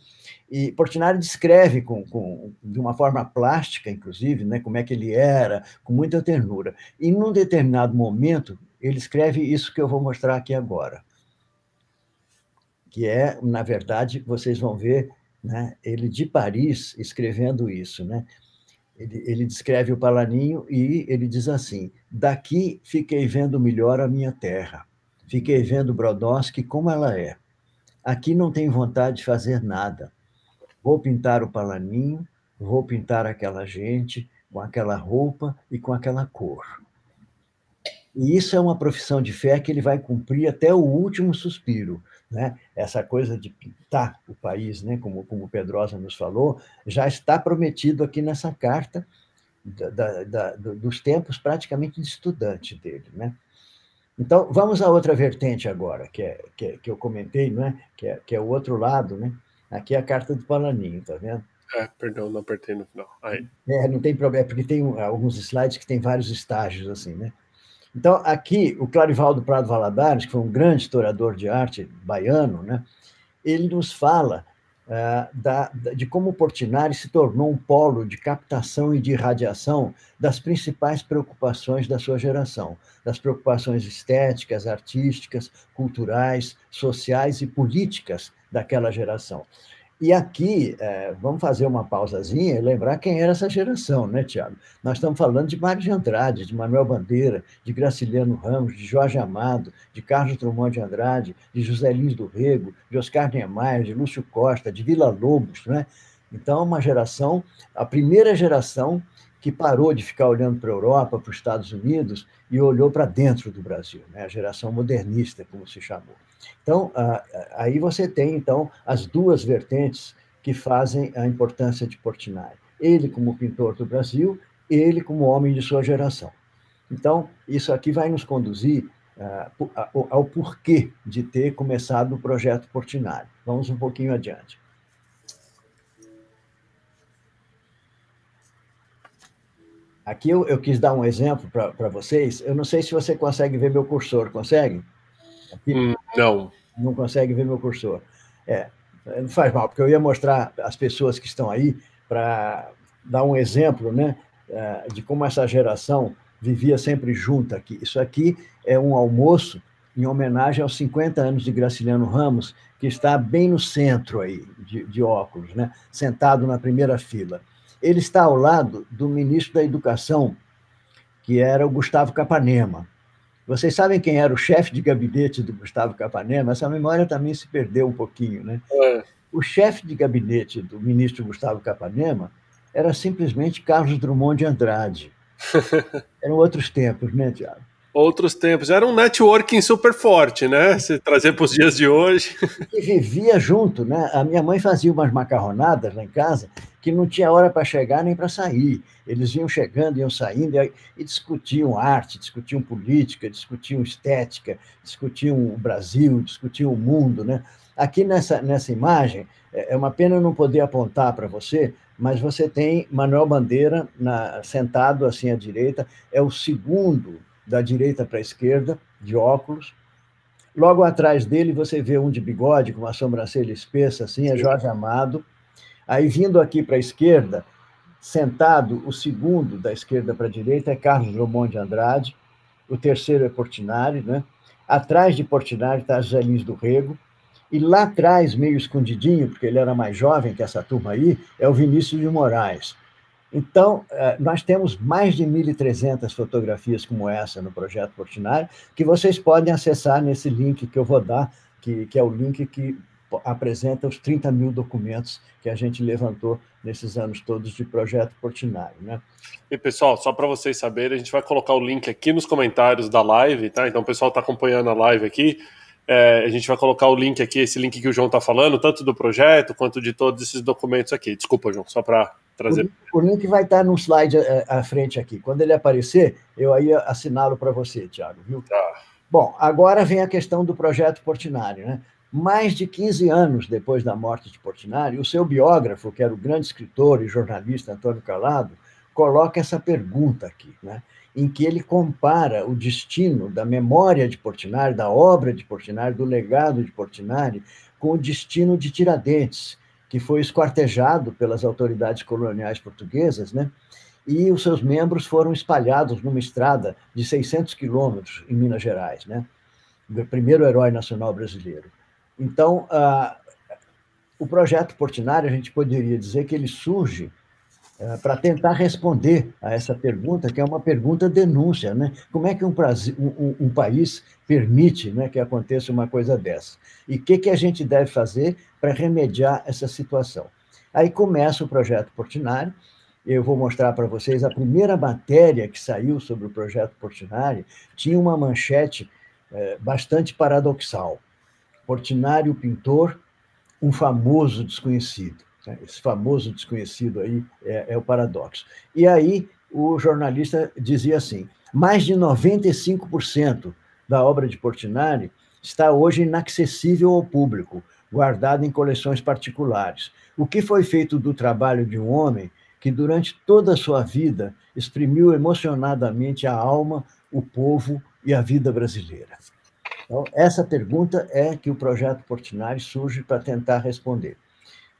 E Portinari descreve de uma forma plástica, inclusive, né, como é que ele era, com muita ternura. E, num determinado momento, ele escreve isso que eu vou mostrar aqui agora, que é, na verdade, vocês vão ver, né, ele de Paris escrevendo isso, né? Ele descreve o Palaninho e ele diz assim: daqui fiquei vendo melhor a minha terra, fiquei vendo Brodowski como ela é. Aqui não tenho vontade de fazer nada. Vou pintar o Palaninho, vou pintar aquela gente com aquela roupa e com aquela cor. E isso é uma profissão de fé que ele vai cumprir até o último suspiro, né? Essa coisa de pintar o país, né? Como o Pedrosa nos falou, já está prometido aqui nessa carta dos tempos praticamente de estudante dele, né? Então, vamos à outra vertente agora, que eu comentei, né? Que é o outro lado, né? Aqui é a carta do Palaninho, tá vendo? Perdão, não apertei no final. Aí. Não tem problema, porque tem alguns slides que tem vários estágios, assim, né? Então, aqui, o Clarivaldo Prado Valadares, que foi um grande historiador de arte baiano, né? Ele nos fala de como Portinari se tornou um polo de captação e de irradiação das principais preocupações da sua geração, das preocupações estéticas, artísticas, culturais, sociais e políticas daquela geração. E aqui, vamos fazer uma pausazinha e lembrar quem era essa geração, né, Tiago? Nós estamos falando de Mário de Andrade, de Manuel Bandeira, de Graciliano Ramos, de Jorge Amado, de Carlos Drummond de Andrade, de José Lins do Rego, de Oscar Niemeyer, de Lúcio Costa, de Villa-Lobos, né? Então, uma geração, a primeira geração que parou de ficar olhando para a Europa, para os Estados Unidos, e olhou para dentro do Brasil, né? A geração modernista, como se chamou. Então, aí você tem, então, as duas vertentes que fazem a importância de Portinari. Ele como pintor do Brasil, ele como homem de sua geração. Então, isso aqui vai nos conduzir ao porquê de ter começado o projeto Portinari. Vamos um pouquinho adiante. Aqui eu quis dar um exemplo para vocês. Eu não sei se você consegue ver meu cursor. Consegue? Aqui? Não. Não consegue ver meu cursor. Não faz mal, porque eu ia mostrar as pessoas que estão aí para dar um exemplo, né, de como essa geração vivia sempre junta aqui. Isso aqui é um almoço em homenagem aos 50 anos de Graciliano Ramos, que está bem no centro aí, de óculos, né, sentado na primeira fila. Ele está ao lado do ministro da Educação, que era o Gustavo Capanema. Vocês sabem quem era o chefe de gabinete do Gustavo Capanema? Essa memória também se perdeu um pouquinho, né? O chefe de gabinete do ministro Gustavo Capanema era simplesmente Carlos Drummond de Andrade. Eram outros tempos, né, Tiago? Outros tempos. Era um networking super forte, né? Se trazer para os dias de hoje. E vivia junto, né? A minha mãe fazia umas macarronadas lá em casa que não tinha hora para chegar nem para sair. Eles iam chegando, iam saindo e discutiam arte, discutiam política, discutiam estética, discutiam o Brasil, discutiam o mundo, né? Aqui nessa imagem, é uma pena eu não poder apontar para você, mas você tem Manuel Bandeira sentado assim à direita, é o segundo da direita para a esquerda, de óculos. Logo atrás dele, você vê um de bigode, com uma sobrancelha espessa, assim, é Jorge Amado. Aí, vindo aqui para a esquerda, sentado, o segundo da esquerda para a direita é Carlos Drummond de Andrade, o terceiro é Portinari, né? Atrás de Portinari está José Lins do Rego, e lá atrás, meio escondidinho, porque ele era mais jovem que essa turma aí, é o Vinícius de Moraes. Então, nós temos mais de 1.300 fotografias como essa no Projeto Portinari, que vocês podem acessar nesse link que eu vou dar, que é o link que apresenta os 30 mil documentos que a gente levantou nesses anos todos de Projeto Portinari, né? E, pessoal, só para vocês saberem, a gente vai colocar o link aqui nos comentários da live, tá? Então, o pessoal está acompanhando a live aqui. A gente vai colocar o link aqui, esse link que o João está falando, tanto do projeto quanto de todos esses documentos aqui. Desculpa, João, só para trazer. O link vai estar no slide à frente aqui. Quando ele aparecer, eu aí assinalo para você, Tiago, viu? Tá. Bom, agora vem a questão do Projeto Portinari, né? Mais de 15 anos depois da morte de Portinari, o seu biógrafo, que era o grande escritor e jornalista Antônio Calado, coloca essa pergunta aqui, né? Em que ele compara o destino da memória de Portinari, da obra de Portinari, do legado de Portinari, com o destino de Tiradentes, que foi esquartejado pelas autoridades coloniais portuguesas, né? E os seus membros foram espalhados numa estrada de 600 quilômetros em Minas Gerais, né? O primeiro herói nacional brasileiro. Então, o projeto Portinari, a gente poderia dizer que ele surge para tentar responder a essa pergunta, que é uma pergunta denúncia, né? Como é que um país permite, né, que aconteça uma coisa dessa? E o que a gente deve fazer para remediar essa situação? Aí começa o projeto Portinari. Eu vou mostrar para vocês a primeira matéria que saiu sobre o projeto Portinari, tinha uma manchete bastante paradoxal. Portinari, o pintor, um famoso desconhecido. Esse famoso desconhecido aí é o paradoxo. E aí o jornalista dizia assim, mais de 95% da obra de Portinari está hoje inacessível ao público, guardada em coleções particulares. O que foi feito do trabalho de um homem que durante toda a sua vida exprimiu emocionadamente a alma, o povo e a vida brasileira? Então, essa pergunta é que o projeto Portinari surge para tentar responder.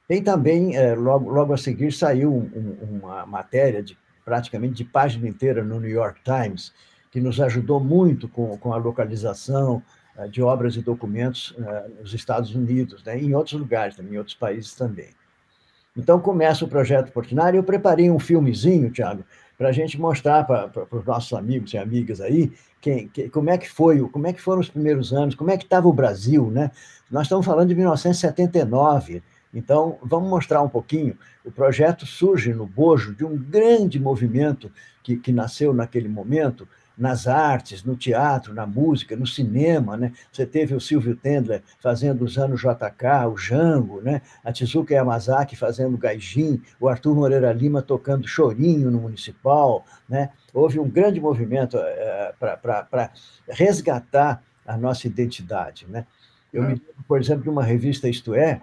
Tem também, logo a seguir, saiu uma matéria praticamente de página inteira no New York Times, que nos ajudou muito com a localização de obras e documentos nos Estados Unidos, né, e em outros lugares, também, em outros países também. Então, começa o projeto Portinari. Eu preparei um filmezinho, Thiago, para a gente mostrar para os nossos amigos e amigas aí como é que foram os primeiros anos, como é que estava o Brasil, né? Nós estamos falando de 1979, então vamos mostrar um pouquinho. O projeto surge no bojo de um grande movimento que nasceu naquele momento, nas artes, no teatro, na música, no cinema, né? Você teve o Silvio Tendler fazendo os anos JK, o Jango, né? A Tezuka Yamazaki fazendo Gaijin, o Arthur Moreira Lima tocando chorinho no Municipal, né? Houve um grande movimento para resgatar a nossa identidade, né? Eu me lembro, por exemplo, de uma revista Isto É,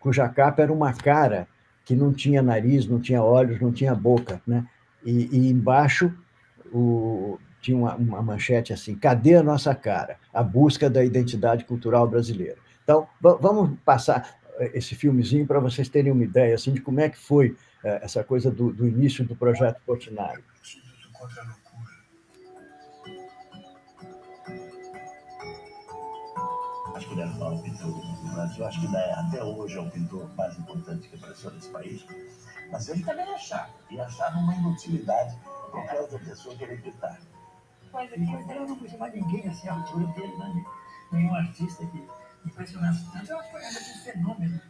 cuja capa era uma cara que não tinha nariz, não tinha olhos, não tinha boca, né? E embaixo tinha uma manchete assim, cadê a nossa cara? A busca da identidade cultural brasileira. Então, vamos passar esse filmezinho para vocês terem uma ideia assim, de como é que foi essa coisa do início do projeto Portinari. Contra a loucura. Acho que ele era o maior pintor do Brasil, acho que até hoje é o pintor mais importante que apareceu nesse país, mas ele também achava uma inutilidade por causa da pessoa querer pintar. Mas aqui eu não conheço mais ninguém assim, a altura dele, né? Nenhum artista que impressionasse tanto. Eu acho que era um fenômeno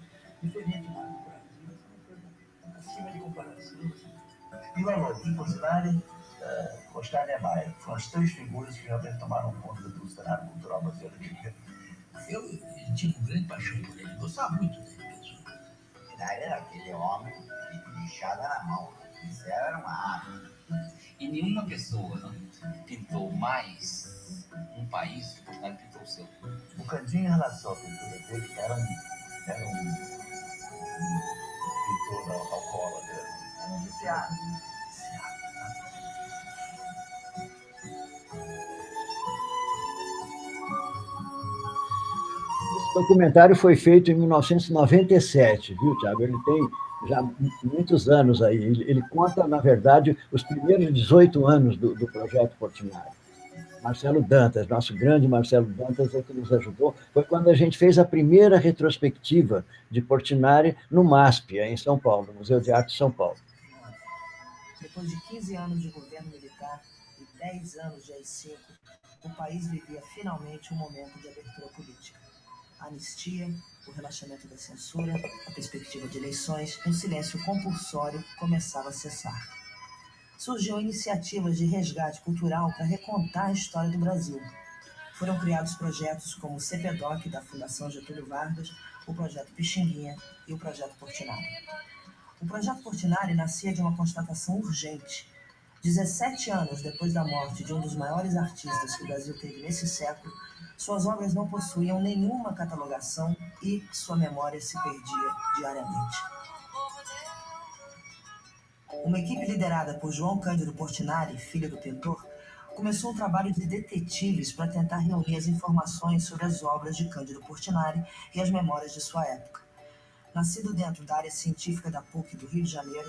diferente lá no Brasil, uma coisa acima de comparação. E o Alonso de Portinari, Oscar Niemeyer, foram as três figuras que realmente tomaram conta do cenário cultural brasileiro. Eu tive uma grande paixão por ele, gostava muito dele mesmo. Era aquele homem que lixada na mão, isso era uma arte. E nenhuma pessoa pintou mais um país que Portinari pintou o seu. O Candinho, em relação à pintura dele, era um pintor alcoólatra. Era um viciado. Esse documentário foi feito em 1997, viu, Thiago? Ele tem já muitos anos aí. Ele conta, na verdade, os primeiros 18 anos do projeto Portinari. Marcelo Dantas, nosso grande Marcelo Dantas, é que nos ajudou. Foi quando a gente fez a primeira retrospectiva de Portinari no MASP, em São Paulo, no Museu de Arte de São Paulo. Depois de 15 anos de governo militar e 10 anos de AI-5, o país vivia finalmente um momento de abertura política. A anistia, o relaxamento da censura, a perspectiva de eleições, um silêncio compulsório começava a cessar. Surgiu iniciativas de resgate cultural para recontar a história do Brasil. Foram criados projetos como o CPDOC, da Fundação Getúlio Vargas, o Projeto Pixinguinha e o Projeto Portinari. O Projeto Portinari nascia de uma constatação urgente. 17 anos depois da morte de um dos maiores artistas que o Brasil teve nesse século, suas obras não possuíam nenhuma catalogação e sua memória se perdia diariamente. Uma equipe liderada por João Cândido Portinari, filho do pintor, começou um trabalho de detetives para tentar reunir as informações sobre as obras de Cândido Portinari e as memórias de sua época. Nascido dentro da área científica da PUC do Rio de Janeiro,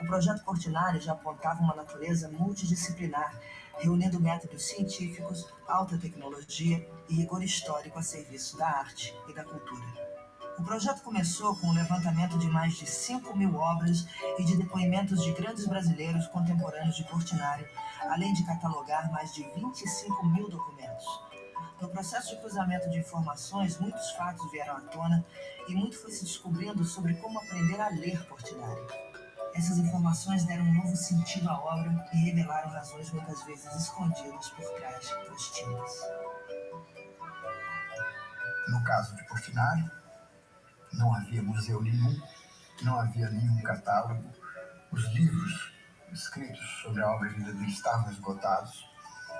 o projeto Portinari já apontava uma natureza multidisciplinar, reunindo métodos científicos, alta tecnologia e rigor histórico a serviço da arte e da cultura. O projeto começou com o levantamento de mais de 5.000 obras e de depoimentos de grandes brasileiros contemporâneos de Portinari, além de catalogar mais de 25.000 documentos. No processo de cruzamento de informações, muitos fatos vieram à tona e muito foi se descobrindo sobre como aprender a ler Portinari. Essas informações deram um novo sentido à obra e revelaram razões muitas vezes escondidas por trás das tintas. No caso de Portinari, não havia museu nenhum, não havia nenhum catálogo. Os livros escritos sobre a obra e vida dele estavam esgotados.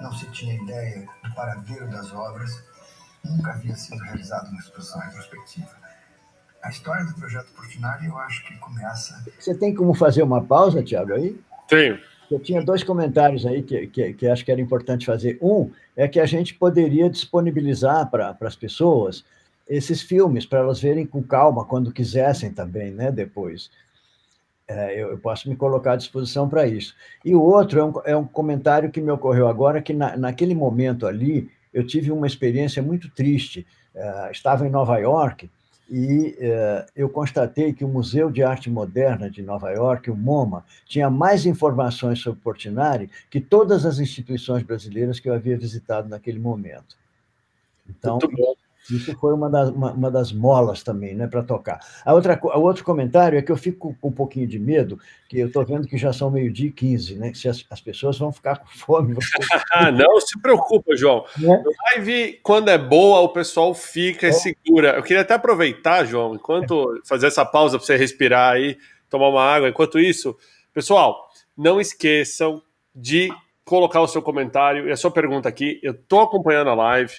Não se tinha ideia do paradeiro das obras. Nunca havia sido realizada uma exposição retrospectiva. A história do projeto Portinari, eu acho que começa... Você tem como fazer uma pausa, Tiago, aí? Tenho. Eu tinha 2 comentários aí que acho que era importante fazer. Um é que a gente poderia disponibilizar para as pessoas esses filmes, para elas verem com calma, quando quisessem também, né, depois. Eu posso me colocar à disposição para isso. E o outro é um comentário que me ocorreu agora, que naquele momento ali, eu tive uma experiência muito triste. Estava em Nova York e eu constatei que o Museu de Arte Moderna de Nova York, o MoMA, tinha mais informações sobre Portinari que todas as instituições brasileiras que eu havia visitado naquele momento. Então, muito bom. Isso foi uma das molas também, né, para tocar. O outro comentário é que eu fico com um pouquinho de medo, que eu estou vendo que já são 12h15, né, que se as pessoas vão ficar com fome. Não se preocupa, João. Live, quando é boa, o pessoal fica e segura. Eu queria até aproveitar, João, enquanto fazer essa pausa para você respirar aí, tomar uma água. Enquanto isso, pessoal, não esqueçam de colocar o seu comentário e a sua pergunta aqui. Eu estou acompanhando a live,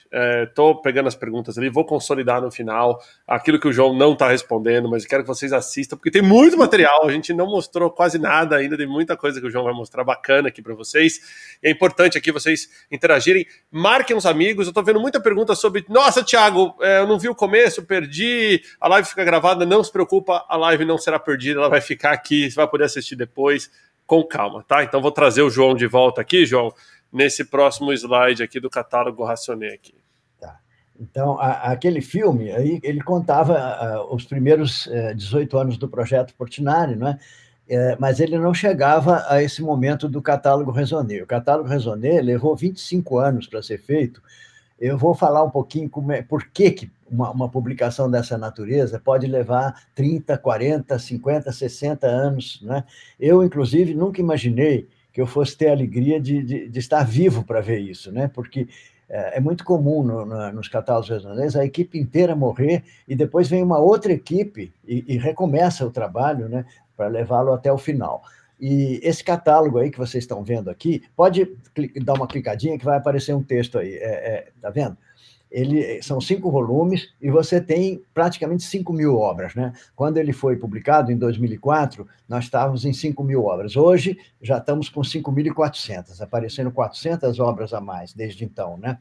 estou pegando as perguntas ali, vou consolidar no final aquilo que o João não está respondendo, mas quero que vocês assistam, porque tem muito material, a gente não mostrou quase nada ainda, tem muita coisa que o João vai mostrar bacana aqui para vocês. E é importante aqui vocês interagirem, marquem os amigos. Eu estou vendo muita pergunta sobre, nossa, Thiago, eu não vi o começo, perdi, a live fica gravada. Não se preocupa, a live não será perdida, ela vai ficar aqui, você vai poder assistir depois, com calma, tá? Então vou trazer o João de volta aqui, João, nesse próximo slide aqui do catálogo Racioné aqui. Tá. Então, aquele filme, aí, ele contava os primeiros 18 anos do projeto Portinari, né? Mas ele não chegava a esse momento do catálogo Raisonné. O catálogo Raisonné levou 25 anos para ser feito. Eu vou falar um pouquinho por que uma publicação dessa natureza pode levar 30, 40, 50, 60 anos, né? Eu, inclusive, nunca imaginei que eu fosse ter a alegria de estar vivo para ver isso, né? Porque é muito comum nos catálogos regionais a equipe inteira morrer e depois vem uma outra equipe e recomeça o trabalho, né, para levá-lo até o final. E esse catálogo aí que vocês estão vendo aqui, pode dar uma clicadinha que vai aparecer um texto aí, tá vendo? São 5 volumes e você tem praticamente 5.000 obras, né? Quando ele foi publicado, em 2004, nós estávamos em 5.000 obras. Hoje, já estamos com 5.400, aparecendo 400 obras a mais desde então, né?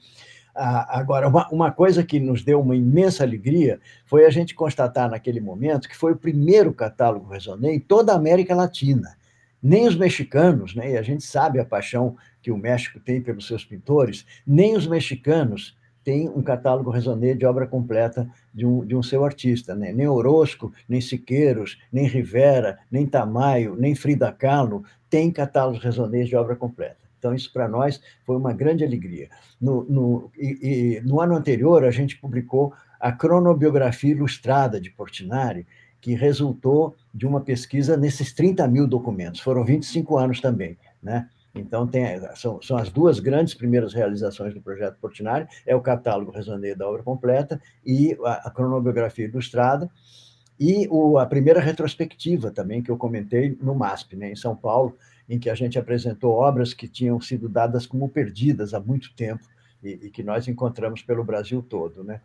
Agora, uma coisa que nos deu uma imensa alegria foi a gente constatar naquele momento que foi o primeiro catálogo Raisonné em toda a América Latina. Nem os mexicanos, né? E a gente sabe a paixão que o México tem pelos seus pintores, nem os mexicanos tem um catálogo Raisonné de obra completa de um seu artista, né? Nem Orozco, nem Siqueiros, nem Rivera, nem Tamayo, nem Frida Kahlo tem catálogos Raisonné de obra completa. Então, isso para nós foi uma grande alegria. No ano anterior, a gente publicou a cronobiografia ilustrada de Portinari, que resultou de uma pesquisa nesses 30.000 documentos. Foram 25 anos também, né? Então, são as 2 grandes primeiras realizações do projeto Portinari, é o catálogo Raisonné da obra completa e a cronobiografia ilustrada, e a primeira retrospectiva também, que eu comentei no MASP, né, em São Paulo, em que a gente apresentou obras que tinham sido dadas como perdidas há muito tempo e que nós encontramos pelo Brasil todo, né?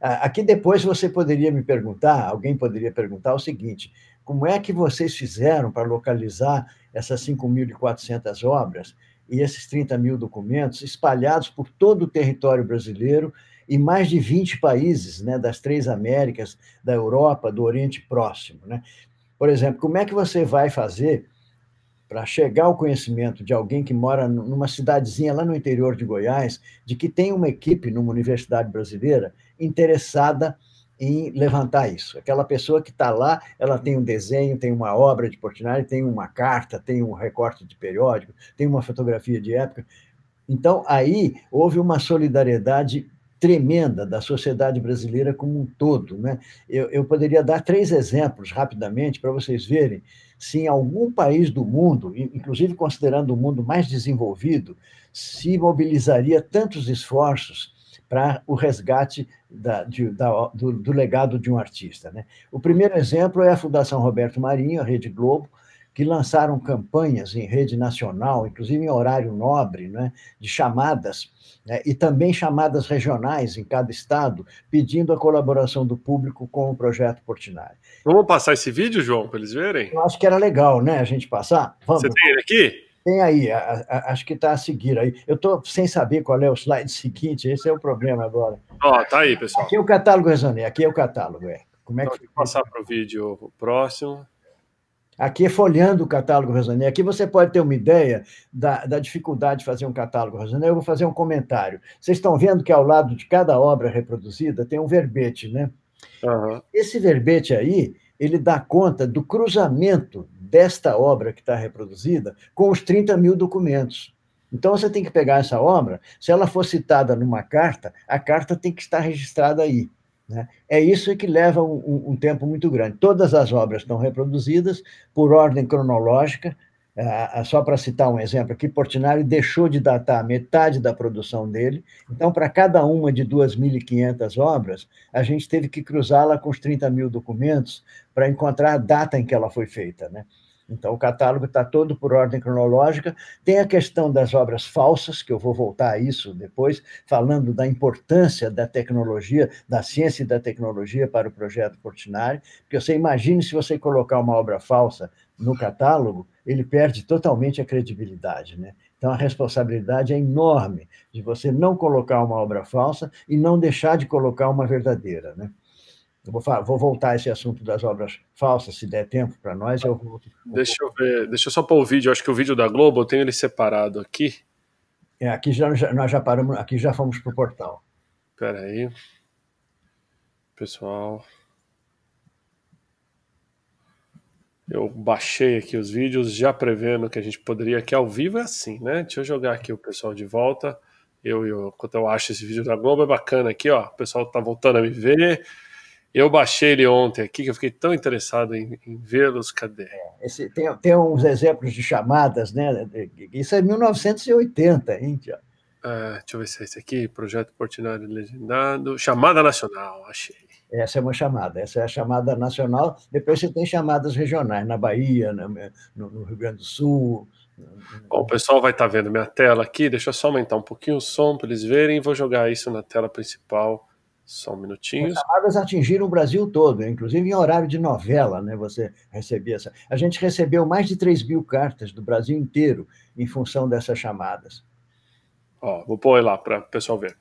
Aqui depois você poderia me perguntar, alguém poderia perguntar o seguinte: como é que vocês fizeram para localizar essas 5.400 obras e esses 30 mil documentos espalhados por todo o território brasileiro e mais de 20 países, né, das 3 Américas, da Europa, do Oriente Próximo, né? Por exemplo, como é que você vai fazer para chegar ao conhecimento de alguém que mora numa cidadezinha lá no interior de Goiás, de que tem uma equipe numa universidade brasileira interessada em levantar isso? Aquela pessoa que está lá, ela tem um desenho, tem uma obra de Portinari, tem uma carta, tem um recorte de periódico, tem uma fotografia de época. Então, aí houve uma solidariedade tremenda da sociedade brasileira como um todo, né? Eu poderia dar 3 exemplos rapidamente para vocês verem se em algum país do mundo, inclusive considerando o mundo mais desenvolvido, se mobilizaria tantos esforços para o resgate do legado de um artista, né? O primeiro exemplo é a Fundação Roberto Marinho, a Rede Globo, que lançaram campanhas em rede nacional, inclusive em horário nobre, né, de chamadas, né, e também chamadas regionais em cada estado, pedindo a colaboração do público com o projeto Portinari. Vamos passar esse vídeo, João, para eles verem? Eu acho que era legal, né, a gente passar. Vamos. Você tem ele aqui? Tem aí, acho que está a seguir aí. Eu estou sem saber qual é o slide seguinte, esse é o problema agora. Ó, tá aí, pessoal. Aqui é o catálogo Raisonné, aqui é o catálogo. Como é que então, passar para o vídeo próximo. Aqui é folheando o catálogo Raisonné. Aqui você pode ter uma ideia da dificuldade de fazer um catálogo Raisonné. Eu vou fazer um comentário. Vocês estão vendo que ao lado de cada obra reproduzida tem um verbete, né? Uhum. Esse verbete aí, ele dá conta do cruzamento desta obra que está reproduzida com os 30 mil documentos. Então, você tem que pegar essa obra, se ela for citada numa carta, a carta tem que estar registrada aí, né? É isso que leva um tempo muito grande. Todas as obras estão reproduzidas por ordem cronológica. Só para citar um exemplo aqui, Portinari deixou de datar metade da produção dele, então, para cada uma de 2.500 obras, a gente teve que cruzá-la com os 30 mil documentos para encontrar a data em que ela foi feita, né? Então, o catálogo está todo por ordem cronológica. Tem a questão das obras falsas, que eu vou voltar a isso depois, falando da importância da tecnologia, da ciência e da tecnologia para o projeto Portinari, porque você imagine se você colocar uma obra falsa no catálogo, ele perde totalmente a credibilidade, né? Então, a responsabilidade é enorme de você não colocar uma obra falsa e não deixar de colocar uma verdadeira, né? Eu vou voltar a esse assunto das obras falsas, se der tempo para nós, eu volto. Deixa eu ver, deixa eu só pôr o vídeo, acho que o vídeo da Globo, eu tenho ele separado aqui. Aqui nós já paramos, aqui já fomos para o portal. Espera aí. Pessoal. Eu baixei aqui os vídeos, já prevendo que a gente poderia, que ao vivo é assim, né? Deixa eu jogar aqui o pessoal de volta. Quando eu acho esse vídeo da Globo, é bacana aqui, ó. O pessoal tá voltando a me ver. Eu baixei ele ontem aqui, que eu fiquei tão interessado em vê-los. Cadê? Tem uns exemplos de chamadas, né? Isso é 1980, hein, Tiago? Deixa eu ver se é esse aqui, Projeto Portinari Legendado. Chamada Nacional, achei. Essa é uma chamada, essa é a chamada nacional. Depois você tem chamadas regionais, na Bahia, no Rio Grande do Sul. Bom, o pessoal vai estar vendo minha tela aqui. Deixa eu só aumentar um pouquinho o som para eles verem. Vou jogar isso na tela principal. Só um minutinho. As chamadas atingiram o Brasil todo, inclusive em horário de novela, né? Você recebia essa. A gente recebeu mais de 3.000 cartas do Brasil inteiro em função dessas chamadas. Ó, vou pôr lá para o pessoal ver.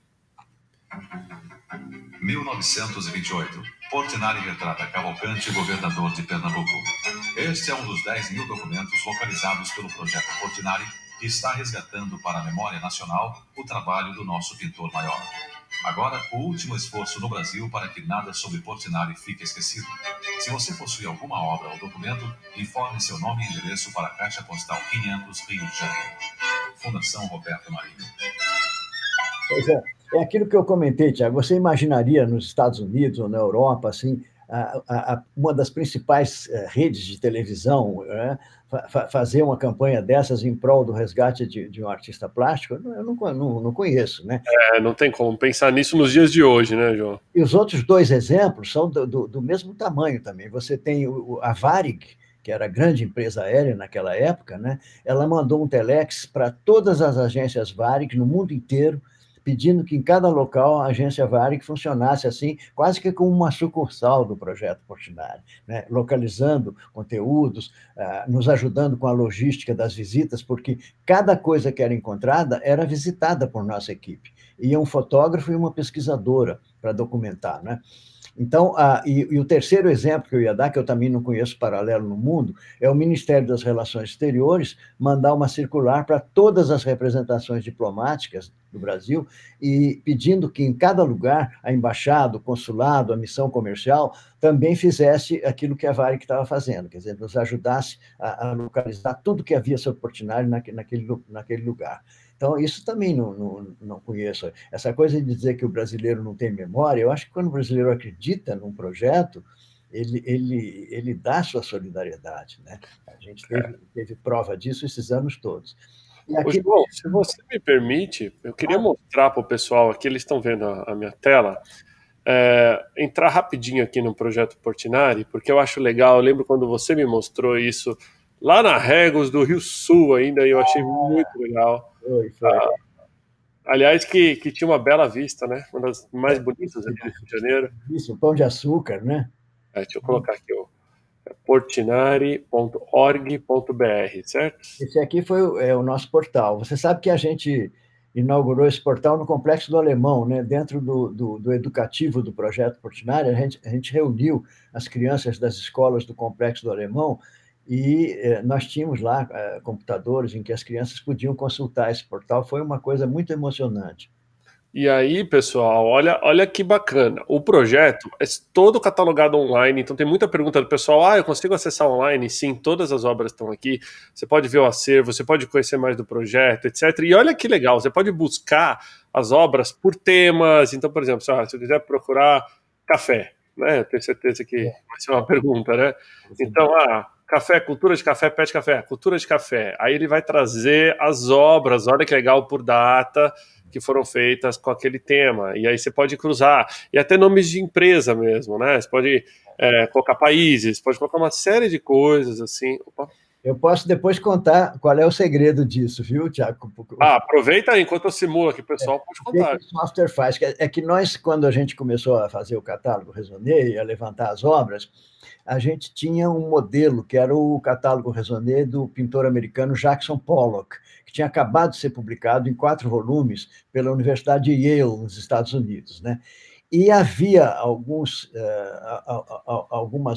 1928. Portinari retrata Cavalcante, governador de Pernambuco. Este é um dos 10.000 documentos localizados pelo Projeto Portinari, que está resgatando para a memória nacional o trabalho do nosso pintor maior. Agora, o último esforço no Brasil para que nada sobre Portinari fique esquecido. Se você possui alguma obra ou documento, informe seu nome e endereço para a Caixa Postal 500, Rio de Janeiro. Fundação Roberto Marinho. Pois é. É aquilo que eu comentei, Tiago. Você imaginaria nos Estados Unidos ou na Europa, assim, uma das principais redes de televisão, né, fazer uma campanha dessas em prol do resgate de um artista plástico? Eu não conheço, né? Não tem como pensar nisso nos dias de hoje, né, João? E os outros 2 exemplos são do mesmo tamanho também. Você tem a Varig, que era a grande empresa aérea naquela época, né? Ela mandou um telex para todas as agências Varig no mundo inteiro, pedindo que em cada local a agência Varig funcionasse assim, quase que como uma sucursal do projeto Portinari, né? Localizando conteúdos, nos ajudando com a logística das visitas, porque cada coisa que era encontrada era visitada por nossa equipe. Ia um fotógrafo e uma pesquisadora para documentar, né? Então, e o terceiro exemplo que eu ia dar, que eu também não conheço paralelo no mundo, é o Ministério das Relações Exteriores mandar uma circular para todas as representações diplomáticas do Brasil e pedindo que em cada lugar a embaixada, o consulado, a missão comercial também fizesse aquilo que a Varig estava fazendo, quer dizer, nos ajudasse a localizar tudo que havia sobre Portinari naquele lugar. Então, isso também não conheço. Essa coisa de dizer que o brasileiro não tem memória, eu acho que quando o brasileiro acredita num projeto, ele dá sua solidariedade, né? A gente teve prova disso esses anos todos. E aqui... João, se você me permite, eu queria mostrar para o pessoal, aqui eles estão vendo a minha tela, entrar rapidinho aqui no projeto Portinari, porque eu acho legal, eu lembro quando você me mostrou isso, lá na Regos do Rio Sul ainda, e eu achei muito legal. Foi. Aliás, que tinha uma bela vista, né? Uma das mais bonitas aqui do Rio de Janeiro. Isso, Pão de Açúcar, né? Deixa eu colocar aqui, portinari.org.br, certo? Esse aqui foi o nosso portal. Você sabe que a gente inaugurou esse portal no Complexo do Alemão, né? Dentro do educativo do projeto Portinari, a gente reuniu as crianças das escolas do Complexo do Alemão e nós tínhamos lá computadores em que as crianças podiam consultar esse portal. Foi uma coisa muito emocionante. E aí, pessoal, olha que bacana. O projeto é todo catalogado online, então tem muita pergunta do pessoal, eu consigo acessar online? Sim, todas as obras estão aqui, você pode ver o acervo, você pode conhecer mais do projeto, etc. E olha que legal, você pode buscar as obras por temas. Então, por exemplo, se eu quiser procurar café, né? Eu tenho certeza que vai ser uma pergunta, né? Então, café, cultura de café, pet café, cultura de café. Aí ele vai trazer as obras, olha que legal, por data, que foram feitas com aquele tema. E aí você pode cruzar. E até nomes de empresa mesmo, né? Você pode colocar países, pode colocar uma série de coisas, assim. Opa. Eu posso depois contar qual é o segredo disso, viu, Tiago? Aproveita aí, enquanto eu simulo aqui, o pessoal pode contar. O que o software faz? É que nós, quando a gente começou a fazer o catálogo Raisonné, a levantar as obras, a gente tinha um modelo, que era o catálogo Raisonné do pintor americano Jackson Pollock, que tinha acabado de ser publicado em 4 volumes pela Universidade de Yale, nos Estados Unidos, né? E havia algumas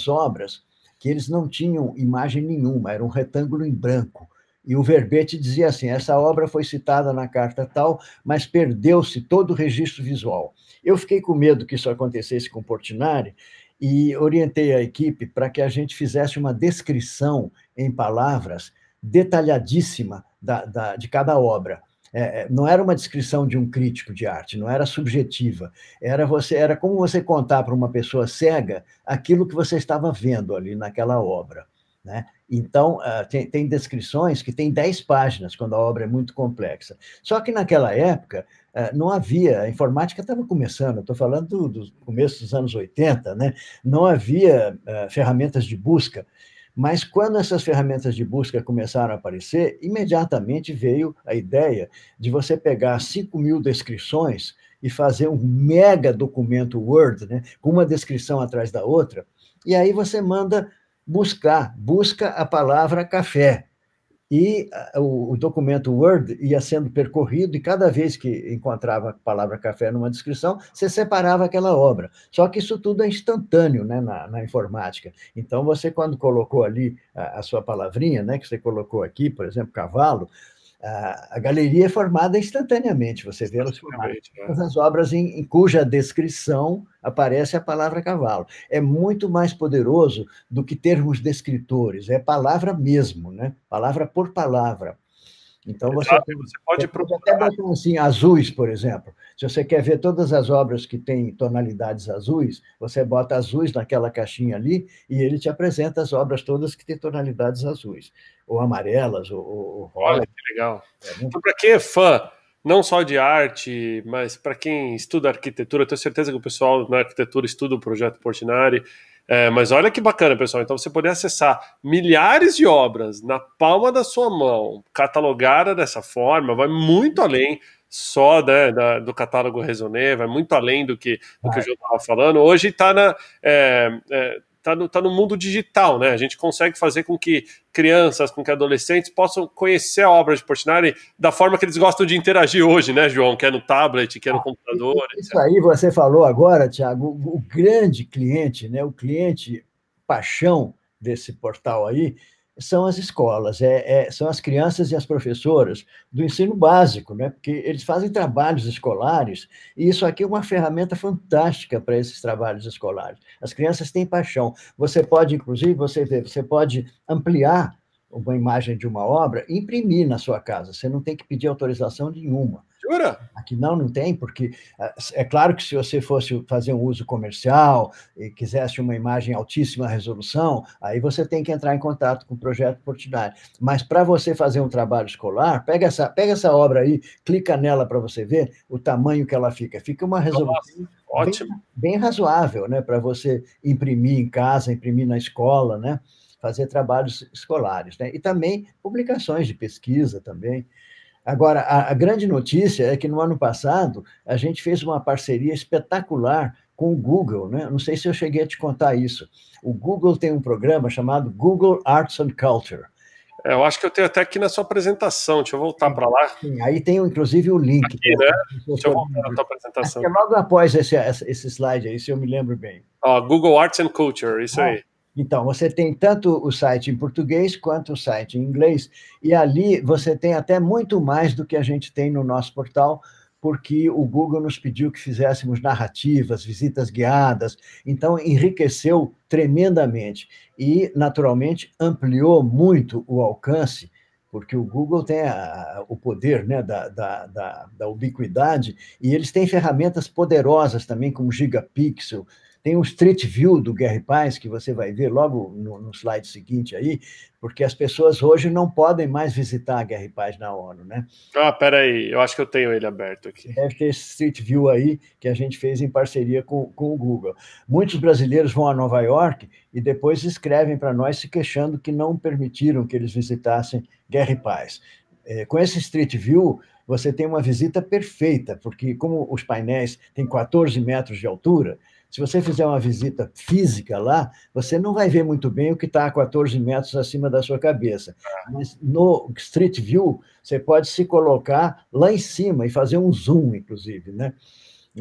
obras que eles não tinham imagem nenhuma, era um retângulo em branco. E o verbete dizia assim, essa obra foi citada na carta tal, mas perdeu-se todo o registro visual. Eu fiquei com medo que isso acontecesse com Portinari, e orientei a equipe para que a gente fizesse uma descrição em palavras detalhadíssima de cada obra. Não era uma descrição de um crítico de arte, não era subjetiva. Era como você contar para uma pessoa cega aquilo que você estava vendo ali naquela obra, né? Então, tem descrições que têm 10 páginas, quando a obra é muito complexa. Só que naquela época, não havia, a informática estava começando, eu estou falando do começo dos anos 80, né? Não havia ferramentas de busca, mas quando essas ferramentas de busca começaram a aparecer, imediatamente veio a ideia de você pegar 5.000 descrições e fazer um mega documento Word, né? Com uma descrição atrás da outra, e aí você manda busca a palavra café. E o documento Word ia sendo percorrido, e cada vez que encontrava a palavra café numa descrição, você separava aquela obra. Só que isso tudo é instantâneo, né, na informática. Então, você, quando colocou ali a sua palavrinha, né, que você colocou aqui, por exemplo, cavalo, a galeria é formada instantaneamente, você vê todas as obras em cuja descrição aparece a palavra cavalo. É muito mais poderoso do que termos descritores, é palavra mesmo, né? Palavra por palavra. Então, você pode até botar assim, azuis, por exemplo. Se você quer ver todas as obras que têm tonalidades azuis, você bota azuis naquela caixinha ali e ele te apresenta as obras todas que têm tonalidades azuis, ou amarelas, ou rosa. Olha, que legal. Então, para quem é fã, não só de arte, mas para quem estuda arquitetura, eu tenho certeza que o pessoal na arquitetura estuda o projeto Portinari. Mas olha que bacana, pessoal. Então você poder acessar milhares de obras na palma da sua mão, catalogada dessa forma, vai muito além só, né, do catálogo Raisonné, vai muito além do que o João estava falando. Hoje está tá no mundo digital, né? A gente consegue fazer com que crianças, com que adolescentes possam conhecer a obra de Portinari da forma que eles gostam de interagir hoje, né, João? Que é no tablet, que é no computador. Isso aí você falou agora, Thiago, o grande cliente, né? O cliente paixão desse portal aí são as escolas, são as crianças e as professoras do ensino básico, né? Porque eles fazem trabalhos escolares, e isso aqui é uma ferramenta fantástica para esses trabalhos escolares. As crianças têm paixão. Você pode, inclusive, você pode ampliar uma imagem de uma obra e imprimir na sua casa. Você não tem que pedir autorização nenhuma. Jura? Aqui não tem, porque é claro que se você fosse fazer um uso comercial e quisesse uma imagem altíssima resolução, aí você tem que entrar em contato com o projeto Portinari. Mas para você fazer um trabalho escolar, pega essa obra aí, clica nela para você ver o tamanho que ela fica. Fica uma resolução bem razoável, né, para você imprimir em casa, imprimir na escola, né, fazer trabalhos escolares, né, e também publicações de pesquisa também. Agora, a grande notícia é que no ano passado a gente fez uma parceria espetacular com o Google, né? Não sei se eu cheguei a te contar isso. O Google tem um programa chamado Google Arts and Culture. Eu acho que eu tenho até aqui na sua apresentação. Deixa eu voltar para lá. Sim, aí tem inclusive o link. Aqui, né? Deixa eu voltar na sua apresentação. É logo após esse slide aí, se eu me lembro bem. Google Arts and Culture, isso aí. Então, você tem tanto o site em português quanto o site em inglês, e ali você tem até muito mais do que a gente tem no nosso portal, porque o Google nos pediu que fizéssemos narrativas, visitas guiadas, então enriqueceu tremendamente e, naturalmente, ampliou muito o alcance, porque o Google tem o poder, né, da ubiquidade, e eles têm ferramentas poderosas também, como Gigapixel. Tem um Street View do Guerra e Paz, que você vai ver logo no slide seguinte aí, porque as pessoas hoje não podem mais visitar a Guerra e Paz na ONU, né? Peraí, eu acho que eu tenho ele aberto aqui. Deve ter esse Street View aí, que a gente fez em parceria com o Google. Muitos brasileiros vão a Nova York e depois escrevem para nós se queixando que não permitiram que eles visitassem Guerra e Paz. Com esse Street View, você tem uma visita perfeita, porque como os painéis têm 14 metros de altura, se você fizer uma visita física lá, você não vai ver muito bem o que está a 14 metros acima da sua cabeça. Mas no Street View, você pode se colocar lá em cima e fazer um zoom, inclusive, né?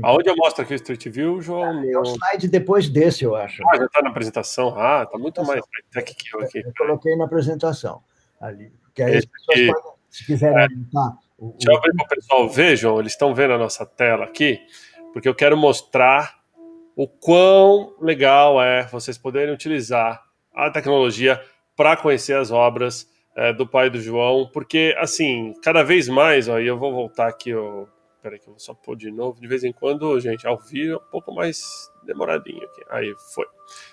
Aonde eu mostro aqui o Street View, João? É o slide depois desse, eu acho. Já está na apresentação. Está muito mais tech que eu aqui. Eu coloquei na apresentação ali. Porque aí as pessoas podem, se quiserem anotar... Deixa eu abrir para o pessoal ver, João. Eles estão vendo a nossa tela aqui, porque eu quero mostrar o quão legal é vocês poderem utilizar a tecnologia para conhecer as obras do pai do João, porque, assim, cada vez mais, e eu vou voltar aqui, peraí que eu vou só pôr de novo, de vez em quando, gente, ao vivo é um pouco mais demoradinho aqui. Aí foi.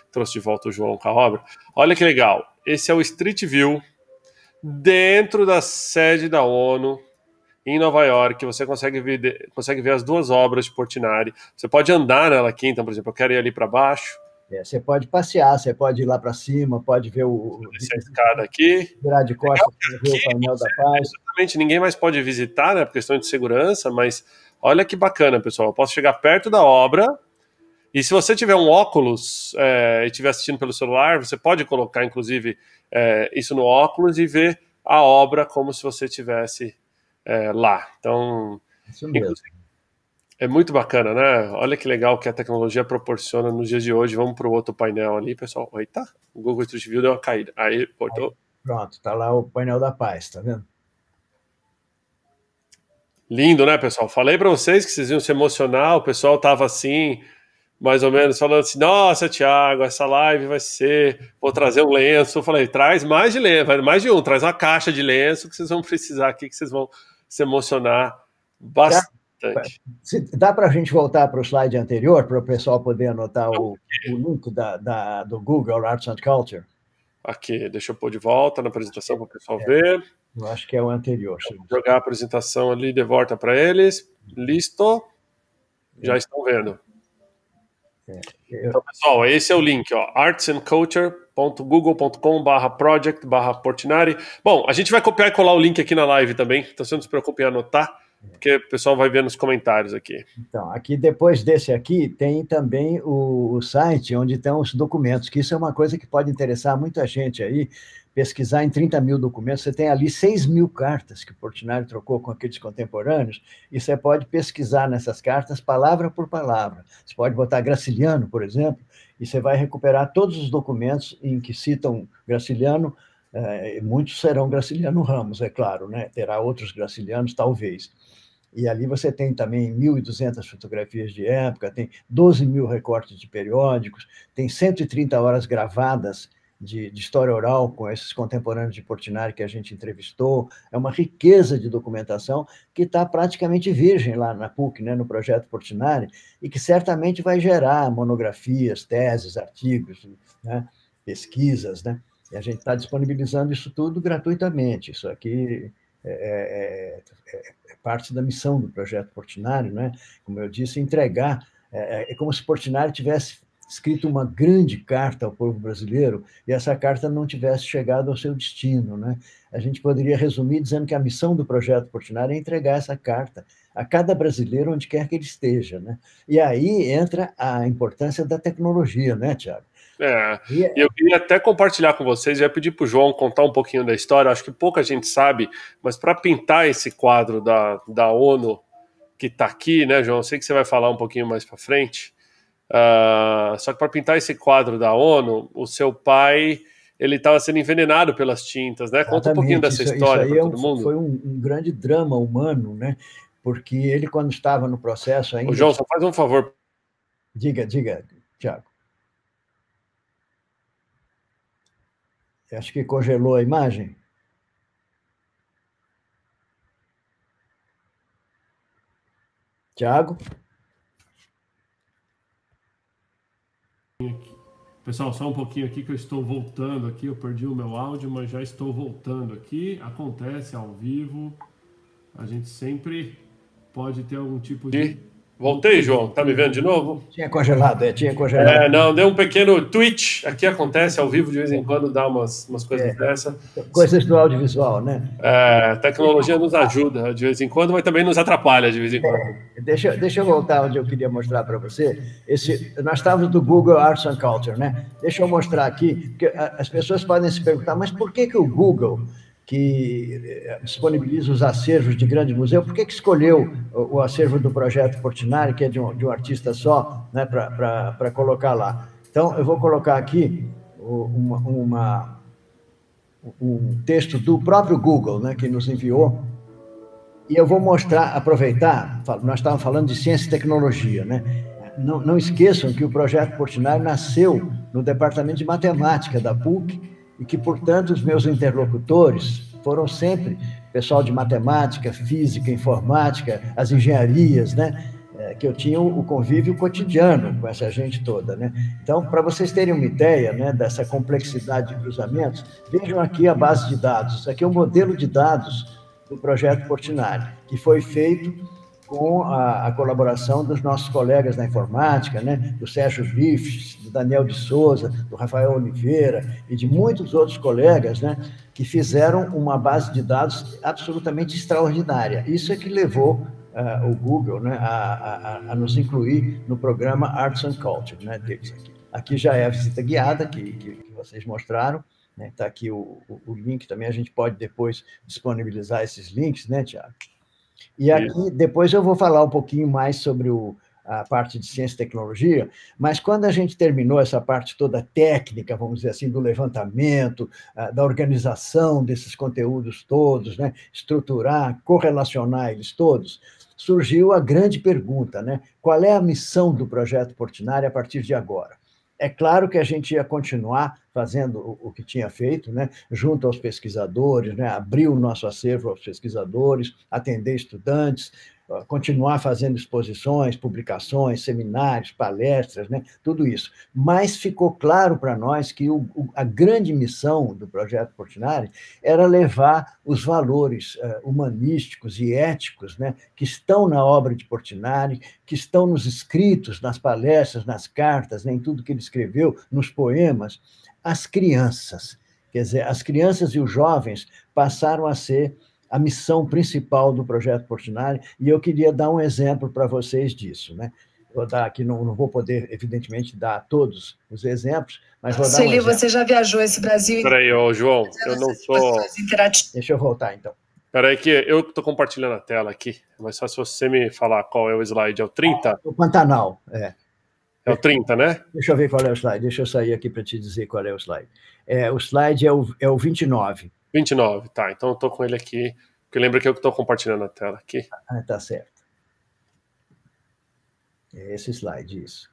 Trouxe de volta o João com a obra. Olha que legal. Esse é o Street View dentro da sede da ONU, em Nova York. Você consegue ver as duas obras de Portinari. Você pode andar nela aqui, então, por exemplo, eu quero ir ali para baixo. Você pode passear, você pode ir lá para cima, pode ver essa escada aqui. Virar de costas para ver o painel da paz. Exatamente, ninguém mais pode visitar, né, por questão de segurança, mas olha que bacana, pessoal. Eu posso chegar perto da obra, e se você tiver um óculos e estiver assistindo pelo celular, você pode colocar, inclusive, isso no óculos e ver a obra como se você estivesse lá. Então, isso mesmo. É muito bacana, né? Olha que legal que a tecnologia proporciona nos dias de hoje. Vamos para o outro painel ali, pessoal. Eita, o Google Street View deu uma caída. Aí, portou. Pronto, tá lá o painel da paz, tá vendo? Lindo, né, pessoal? Falei para vocês que vocês iam se emocionar. O pessoal tava assim, mais ou menos, falando assim: nossa, Thiago, essa live vai ser... Vou trazer um lenço. Eu falei: traz mais de lenço, mais de um. Traz uma caixa de lenço que vocês vão precisar aqui, que vocês vão se emocionar bastante. Dá para a gente voltar para o slide anterior, para o pessoal poder anotar o link do Google Arts and Culture? Aqui, deixa eu pôr de volta na apresentação para o pessoal ver. Eu acho que é o anterior. Vou jogar a apresentação ali de volta para eles. Listo. Já estão vendo. Então, pessoal, esse é o link, artsandculture.google.com/project/Portinari. Bom, a gente vai copiar e colar o link aqui na live também, então você não se preocupe em anotar. porque o pessoal vai ver nos comentários aqui. Então, aqui depois desse aqui, tem também o site onde estão os documentos, que isso é uma coisa que pode interessar muita gente aí, pesquisar em 30 mil documentos, você tem ali 6 mil cartas que o Portinari trocou com aqueles contemporâneos, e você pode pesquisar nessas cartas palavra por palavra. Você pode botar Graciliano, por exemplo, e você vai recuperar todos os documentos em que citam Graciliano, muitos serão Graciliano Ramos, é claro, né? Terá outros Gracilianos, talvez. E ali você tem também 1.200 fotografias de época, tem 12 mil recortes de periódicos, tem 130 horas gravadas de história oral com esses contemporâneos de Portinari que a gente entrevistou. É uma riqueza de documentação que está praticamente virgem lá na PUC, né, no projeto Portinari, e que certamente vai gerar monografias, teses, artigos, né, pesquisas, né? E a gente está disponibilizando isso tudo gratuitamente. Isso aqui é parte da missão do projeto Portinari, né? Como eu disse, entregar. É como se Portinari tivesse escrito uma grande carta ao povo brasileiro e essa carta não tivesse chegado ao seu destino, né? A gente poderia resumir dizendo que a missão do projeto Portinari é entregar essa carta a cada brasileiro onde quer que ele esteja, né? E aí entra a importância da tecnologia, né, Tiago? E eu queria até compartilhar com vocês, eu ia pedir para o João contar um pouquinho da história, acho que pouca gente sabe, mas para pintar esse quadro da ONU que está aqui, né, João? Eu sei que você vai falar um pouquinho mais para frente, só que para pintar esse quadro da ONU, o seu pai, ele estava sendo envenenado pelas tintas, né? Conta um pouquinho dessa história para todo mundo. Foi um grande drama humano, né? Porque ele, quando estava no processo ainda... Ô, João, só faz um favor. Diga, Tiago. Acho que congelou a imagem. Tiago? Pessoal, só um pouquinho aqui que eu estou voltando aqui. Eu perdi o meu áudio, mas já estou voltando aqui. Acontece ao vivo. A gente sempre pode ter algum tipo de... Voltei, João. Tá me vendo de novo? Tinha congelado, tinha congelado. Não, deu um pequeno twitch. Aqui acontece ao vivo, de vez em quando dá umas coisas dessa. Coisas do audiovisual, né? A tecnologia nos ajuda de vez em quando, mas também nos atrapalha de vez em quando. Deixa eu voltar onde eu queria mostrar para você. Nós estávamos do Google Arts and Culture, né? Deixa eu mostrar aqui, porque as pessoas podem se perguntar, mas por que o Google, que disponibiliza os acervos de grande museu, por que escolheu o acervo do projeto Portinari, que é de um artista só, né, para colocar lá? Então, eu vou colocar aqui um texto do próprio Google, né, que nos enviou, e eu vou mostrar, aproveitar, nós estávamos falando de ciência e tecnologia, né? Não esqueçam que o projeto Portinari nasceu no Departamento de Matemática da PUC, e que, portanto, os meus interlocutores foram sempre pessoal de matemática, física, informática, as engenharias, né? Que eu tinha o convívio cotidiano com essa gente toda, né? Então, para vocês terem uma ideia, né, dessa complexidade de cruzamentos, vejam aqui a base de dados. Isso aqui é um modelo de dados do projeto Portinari, que foi feito com a colaboração dos nossos colegas da informática, né? Do Sérgio Griffiths, do Daniel de Souza, do Rafael Oliveira e de muitos outros colegas, né? Que fizeram uma base de dados absolutamente extraordinária. Isso é que levou o Google, né, a nos incluir no programa Arts and Culture, né, deles aqui. Aqui já é a visita guiada que vocês mostraram, né? Está aqui o link também, a gente pode depois disponibilizar esses links, né, Tiago? E aqui, depois eu vou falar um pouquinho mais sobre a parte de ciência e tecnologia, mas quando a gente terminou essa parte toda técnica, vamos dizer assim, do levantamento, da organização desses conteúdos todos, né, estruturar, correlacionar eles todos, surgiu a grande pergunta, né? Qual é a missão do projeto Portinari a partir de agora? É claro que a gente ia continuar fazendo o que tinha feito, né, junto aos pesquisadores, né, abrir o nosso acervo aos pesquisadores, atender estudantes, continuar fazendo exposições, publicações, seminários, palestras, né, tudo isso. Mas ficou claro para nós que a grande missão do projeto Portinari era levar os valores humanísticos e éticos, né, que estão na obra de Portinari, que estão nos escritos, nas palestras, nas cartas, né, em tudo que ele escreveu, nos poemas, às crianças. Quer dizer, as crianças e os jovens passaram a ser a missão principal do Projeto Portinari, e eu queria dar um exemplo para vocês disso, né? Vou dar aqui, não vou poder, evidentemente, dar todos os exemplos, mas vou dar um exemplo. Você já viajou esse Brasil? Peraí, João, eu não estou... Deixa eu voltar, então. Peraí que eu estou compartilhando a tela aqui, mas só se você me falar qual é o slide, é o 30? O Pantanal, é. É o 30, né? Deixa eu ver qual é o slide, deixa eu sair aqui para te dizer qual é o slide. O slide é o 29. 29, tá, então eu estou com ele aqui, porque lembra que eu estou compartilhando a tela aqui. Ah, tá certo. É esse slide, isso.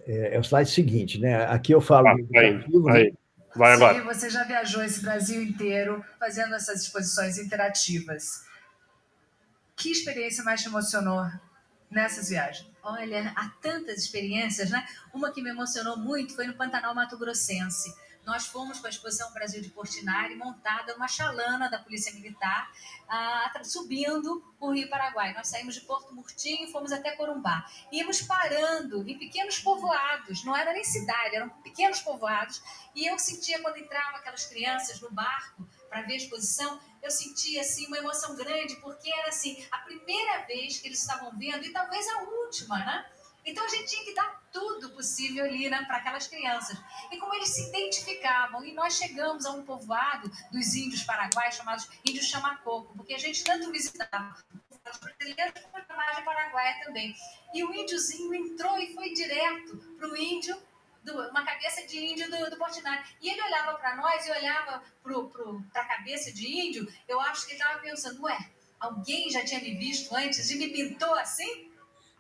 É o slide seguinte, né? Aqui eu falo... Aí. Vai agora. Você já viajou esse Brasil inteiro fazendo essas exposições interativas. Que experiência mais te emocionou nessas viagens? Olha, há tantas experiências, né? Uma que me emocionou muito foi no Pantanal Mato Grossense. Nós fomos com a exposição Brasil de Portinari montada uma chalana da Polícia Militar subindo o Rio Paraguai. Nós saímos de Porto Murtinho e fomos até Corumbá. Íamos parando em pequenos povoados, não era nem cidade, eram pequenos povoados. E eu sentia, quando entravam aquelas crianças no barco para ver a exposição, eu sentia assim, uma emoção grande, porque era assim, a primeira vez que eles estavam vendo, e talvez a última, né? Então a gente tinha que dar tudo possível ali, né, para aquelas crianças. E como eles se identificavam, e nós chegamos a um povoado dos índios paraguaios, chamados índios chamacoco, porque a gente tanto visitava os brasileiros como a imagem paraguaia também. E o índiozinho entrou e foi direto para o índio, uma cabeça de índio do Portinari. E ele olhava para nós e olhava para a cabeça de índio, eu acho que ele estava pensando, ué, alguém já tinha me visto antes e me pintou assim?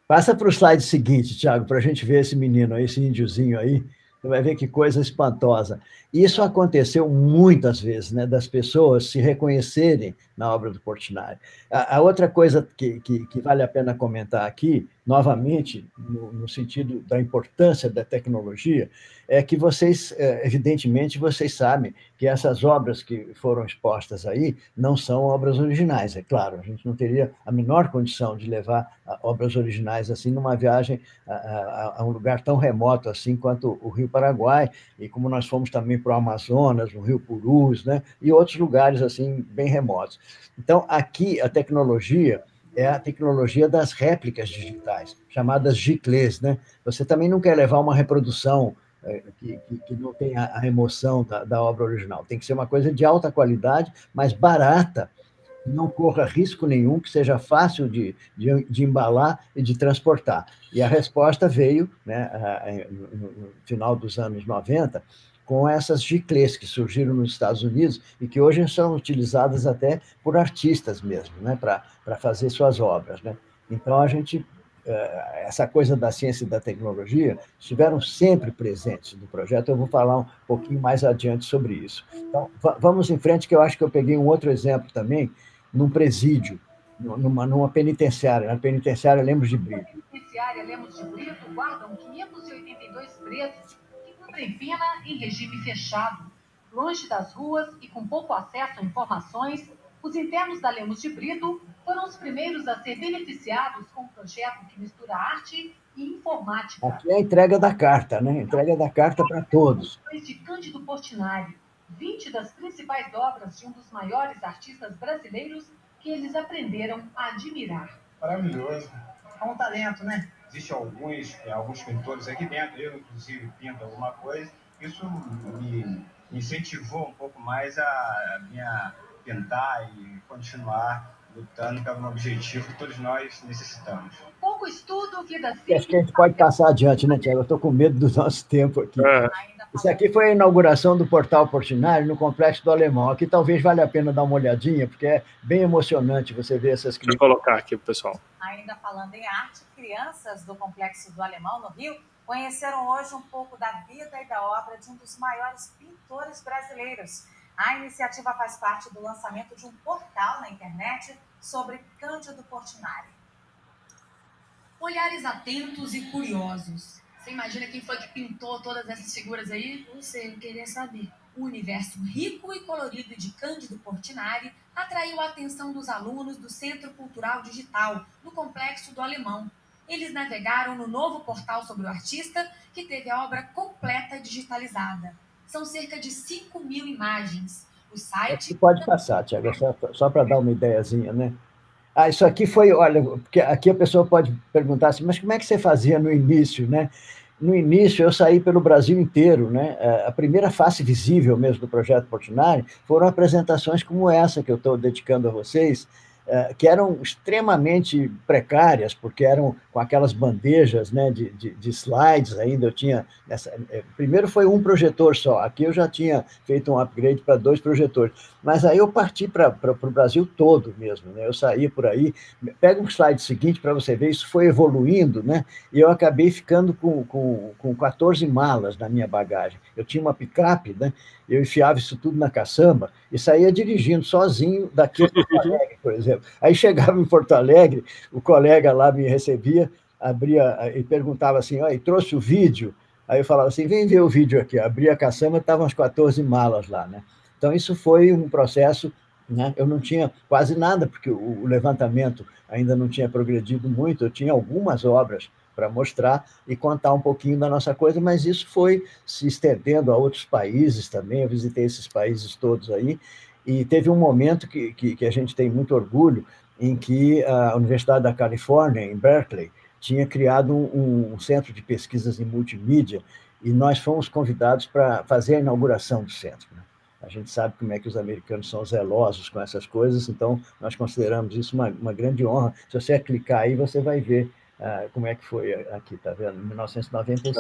Passa para o slide seguinte, Tiago, para a gente ver esse menino aí, esse índiozinho aí. Você vai ver que coisa espantosa. Isso aconteceu muitas vezes, né, das pessoas se reconhecerem na obra do Portinari. A outra coisa que vale a pena comentar aqui, novamente, no sentido da importância da tecnologia, é que vocês, evidentemente, vocês sabem que essas obras que foram expostas aí não são obras originais, é claro, a gente não teria a menor condição de levar obras originais assim numa viagem a um lugar tão remoto assim quanto o Rio Paraguai, e como nós fomos também para o Amazonas, no Rio Purus, né, e outros lugares assim bem remotos. Então, aqui a tecnologia é a tecnologia das réplicas digitais, chamadas giclês, né? Você também não quer levar uma reprodução que não tem a emoção da obra original. Tem que ser uma coisa de alta qualidade, mas barata, não corra risco nenhum, que seja fácil de embalar e de transportar. E a resposta veio, né, no final dos anos 90, com essas giclês que surgiram nos Estados Unidos e que hoje são utilizadas até por artistas mesmo, né, para fazer suas obras, né? Então, a gente, essa coisa da ciência e da tecnologia estiveram sempre presentes no projeto. Eu vou falar um pouquinho mais adiante sobre isso. Então, vamos em frente, que eu acho que eu peguei um outro exemplo também, num presídio, numa penitenciária, na penitenciária Lemos de Brito. Na penitenciária Lemos de Brito guardam 582 presos que cumprem pena em regime fechado. Longe das ruas e com pouco acesso a informações, os internos da Lemos de Brito foram os primeiros a ser beneficiados com um projeto que mistura arte e informática. Aqui é a entrega da carta, né? Entrega da carta para todos. De Cândido Portinari, 20 das principais obras de um dos maiores artistas brasileiros que eles aprenderam a admirar. Maravilhoso. É um talento, né? Existem alguns pintores aqui dentro, eu inclusive pinto alguma coisa. Isso me incentivou um pouco mais a pintar e continuar lutando pelo objetivo que todos nós necessitamos. Pouco estudo, vida simples. Acho que a gente pode passar adiante, né, Tiago? Eu estou com medo do nosso tempo aqui. Isso aqui foi a inauguração do Portal Portinari no Complexo do Alemão. Aqui talvez valha a pena dar uma olhadinha, porque é bem emocionante você ver essas crianças. Vou colocar aqui, pessoal. Ainda falando em arte, crianças do Complexo do Alemão, no Rio, conheceram hoje um pouco da vida e da obra de um dos maiores pintores brasileiros. A iniciativa faz parte do lançamento de um portal na internet sobre Cândido Portinari. Olhares atentos e curiosos. Você imagina quem foi que pintou todas essas figuras aí? Não sei, eu queria saber. O universo rico e colorido de Cândido Portinari atraiu a atenção dos alunos do Centro Cultural Digital, no Complexo do Alemão. Eles navegaram no novo portal sobre o artista, que teve a obra completa digitalizada. São cerca de 5.000 imagens. o site. Pode passar, Tiago, só para dar uma ideiazinha, né? Isso aqui foi, olha, porque aqui a pessoa pode perguntar assim, mas como é que você fazia no início, né? No início, eu saí pelo Brasil inteiro, né? A primeira face visível mesmo do Projeto Portinari foram apresentações como essa que eu estou dedicando a vocês, que eram extremamente precárias, porque eram com aquelas bandejas, né, de slides ainda. Eu tinha... primeiro foi um projetor só, aqui eu já tinha feito um upgrade para 2 projetores, mas aí eu parti para o Brasil todo mesmo, né? Eu saí por aí, pega um slide seguinte para você ver, isso foi evoluindo, né? E eu acabei ficando com 14 malas na minha bagagem. Eu tinha uma picape, né? Eu enfiava isso tudo na caçamba e saía dirigindo sozinho daqui a Porto Alegre, por exemplo. Aí chegava em Porto Alegre, o colega lá me recebia, abria e perguntava assim, e trouxe o vídeo? Aí eu falava assim, vem ver o vídeo aqui. Abria a caçamba, estavam as 14 malas lá, né? Então, isso foi um processo, né? Eu não tinha quase nada, porque o levantamento ainda não tinha progredido muito, eu tinha algumas obras para mostrar e contar um pouquinho da nossa coisa, mas isso foi se estendendo a outros países também. Eu visitei esses países todos aí, e teve um momento que a gente tem muito orgulho, em que a Universidade da Califórnia, em Berkeley, tinha criado um centro de pesquisas em multimídia, e nós fomos convidados para fazer a inauguração do centro, né? A gente sabe como é que os americanos são zelosos com essas coisas, então nós consideramos isso uma grande honra. Se você clicar aí, você vai ver como é que foi aqui, tá vendo? Em 1995.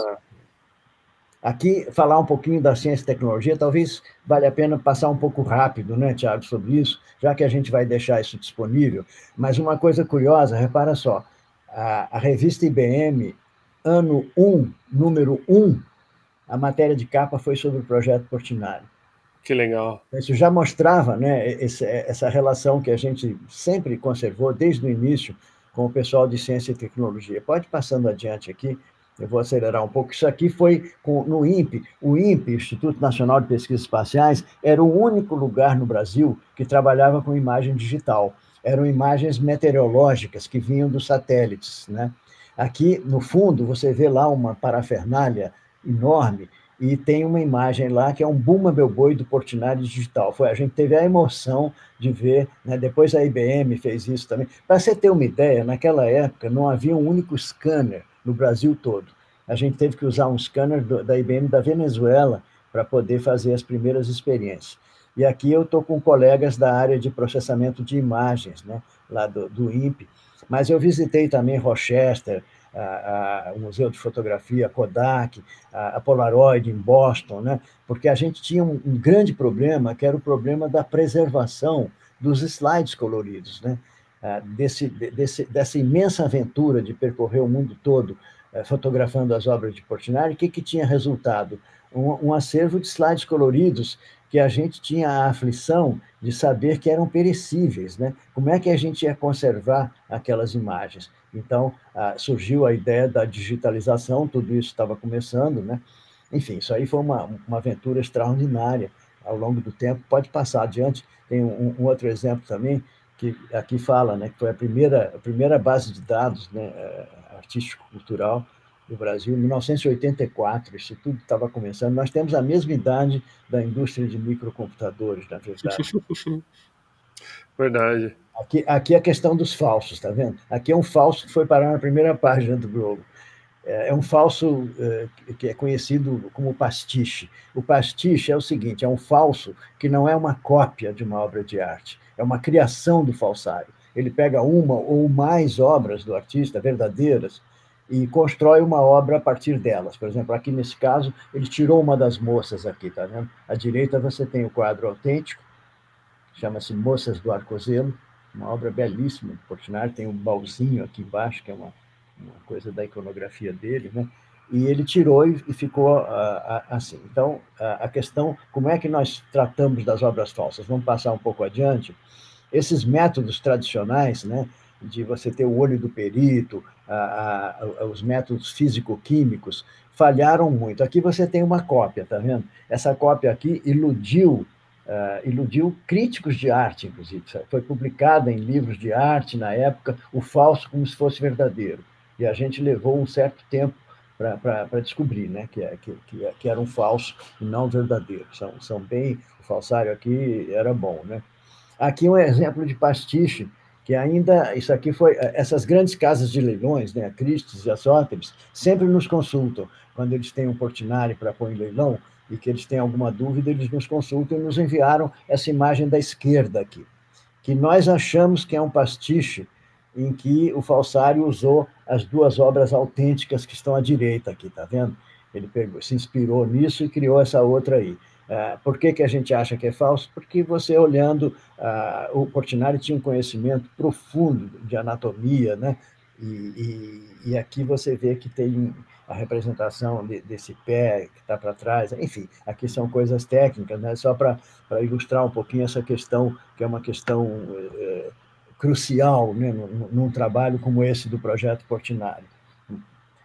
Aqui, falar um pouquinho da ciência e tecnologia, talvez valha a pena passar um pouco rápido, né, Tiago, sobre isso, já que a gente vai deixar isso disponível. Mas uma coisa curiosa, repara só, a revista IBM, ano 1, número 1, a matéria de capa foi sobre o Projeto Portinari. Que legal. Isso já mostrava, né, essa relação que a gente sempre conservou desde o início com o pessoal de ciência e tecnologia. Pode ir passando adiante aqui, eu vou acelerar um pouco. Isso aqui foi no INPE. O INPE, Instituto Nacional de Pesquisas Espaciais, era o único lugar no Brasil que trabalhava com imagem digital. Eram imagens meteorológicas que vinham dos satélites, né? Aqui, no fundo, você vê lá uma parafernália enorme, e tem uma imagem lá que é um Buma Meu Boi do Portinari digital. A gente teve a emoção de ver, né? Depois a IBM fez isso também. Para você ter uma ideia, naquela época não havia um único scanner no Brasil todo. A gente teve que usar um scanner da IBM da Venezuela para poder fazer as primeiras experiências. E aqui eu estou com colegas da área de processamento de imagens, né? Lá do INPE, mas eu visitei também Rochester, o Museu de Fotografia, Kodak, a Polaroid em Boston, né? Porque a gente tinha um grande problema, que era o problema da preservação dos slides coloridos, né? Dessa imensa aventura de percorrer o mundo todo fotografando as obras de Portinari. O que tinha resultado? Um acervo de slides coloridos que a gente tinha a aflição de saber que eram perecíveis, né? Como é que a gente ia conservar aquelas imagens? Então, surgiu a ideia da digitalização, tudo isso estava começando, né? Enfim, isso aí foi uma aventura extraordinária ao longo do tempo. Pode passar adiante. Tem um outro exemplo também, que aqui fala, né, que foi a primeira base de dados, né, artístico-cultural do Brasil, em 1984, isso tudo estava começando. Nós temos a mesma idade da indústria de microcomputadores, na verdade. Verdade. Aqui é a questão dos falsos, tá vendo? Aqui é um falso que foi parar na primeira página do Globo. É um falso que é conhecido como pastiche. O pastiche é o seguinte, é um falso que não é uma cópia de uma obra de arte, é uma criação do falsário. Ele pega uma ou mais obras do artista, verdadeiras, e constrói uma obra a partir delas. Por exemplo, aqui nesse caso, ele tirou uma das moças aqui, tá vendo? À direita você tem o quadro autêntico, chama-se Moças do Arcozelo, uma obra belíssima de Portinari, tem um baúzinho aqui embaixo, que é uma coisa da iconografia dele, né? E ele tirou e ficou assim. Então, a questão, como é que nós tratamos das obras falsas? Vamos passar um pouco adiante. Esses métodos tradicionais, né, de você ter o olho do perito, os métodos físico-químicos, falharam muito. Aqui você tem uma cópia, tá vendo? Essa cópia aqui iludiu críticos de arte, inclusive. Foi publicada em livros de arte, na época, o falso como se fosse verdadeiro. E a gente levou um certo tempo para descobrir, né, que era um falso e não verdadeiro. São bem... O falsário aqui era bom, né? Aqui um exemplo de pastiche, que ainda... Isso aqui foi... Essas grandes casas de leilões, né, a Christie's e a Sotheby's, sempre nos consultam. Quando eles têm um Portinari para pôr em leilão e que eles têm alguma dúvida, eles nos consultam e nos enviaram essa imagem da esquerda aqui, que nós achamos que é um pastiche em que o falsário usou as duas obras autênticas que estão à direita aqui, tá vendo? Ele se inspirou nisso e criou essa outra aí. Por que a gente acha que é falso? Porque você olhando, o Portinari tinha um conhecimento profundo de anatomia, né? E aqui você vê que tem a representação desse pé que está para trás, enfim, aqui são coisas técnicas, né? Só para ilustrar um pouquinho essa questão, que é uma questão crucial, né? Num trabalho como esse do Projeto Portinari.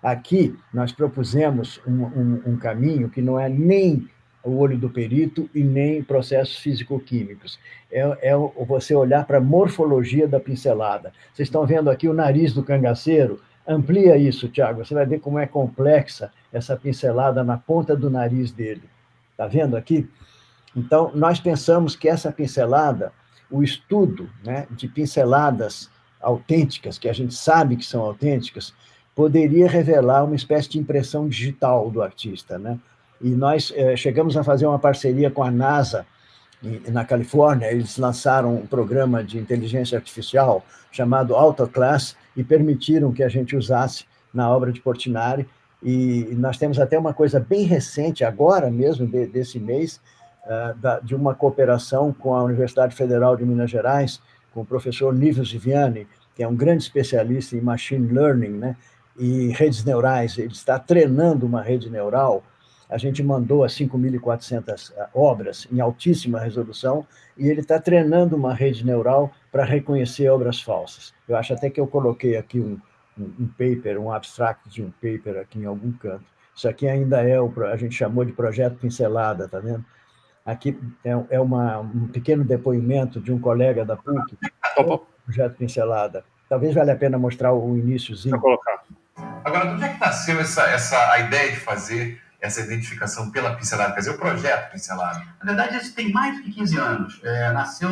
Aqui nós propusemos um caminho que não é nem o olho do perito e nem processos físico-químicos. É você olhar para a morfologia da pincelada. Vocês estão vendo aqui o nariz do cangaceiro? Amplia isso, Tiago, você vai ver como é complexa essa pincelada na ponta do nariz dele. Está vendo aqui? Então, nós pensamos que essa pincelada, o estudo, né, de pinceladas autênticas, que a gente sabe que são autênticas, poderia revelar uma espécie de impressão digital do artista, né? E nós chegamos a fazer uma parceria com a NASA, na Califórnia. Eles lançaram um programa de inteligência artificial chamado AutoClass e permitiram que a gente usasse na obra de Portinari. E nós temos até uma coisa bem recente, agora mesmo, desse mês, de uma cooperação com a Universidade Federal de Minas Gerais, com o professor Nívio Ziviani, que é um grande especialista em machine learning, né, e redes neurais. Ele está treinando uma rede neural. A gente mandou as 5.400 obras em altíssima resolução e ele está treinando uma rede neural para reconhecer obras falsas. Eu acho até que eu coloquei aqui um paper, um abstract de um paper aqui em algum canto. Isso aqui ainda a gente chamou de projeto pincelada, tá vendo? Aqui é um pequeno depoimento de um colega da PUC, projeto pincelada. Talvez valha a pena mostrar o iniciozinho. Vou colocar. Agora, de onde é que nasceu a ideia de fazer essa identificação pela pincelada, quer dizer, o projeto pincelado? Na verdade, isso tem mais do que 15 anos. Nasceu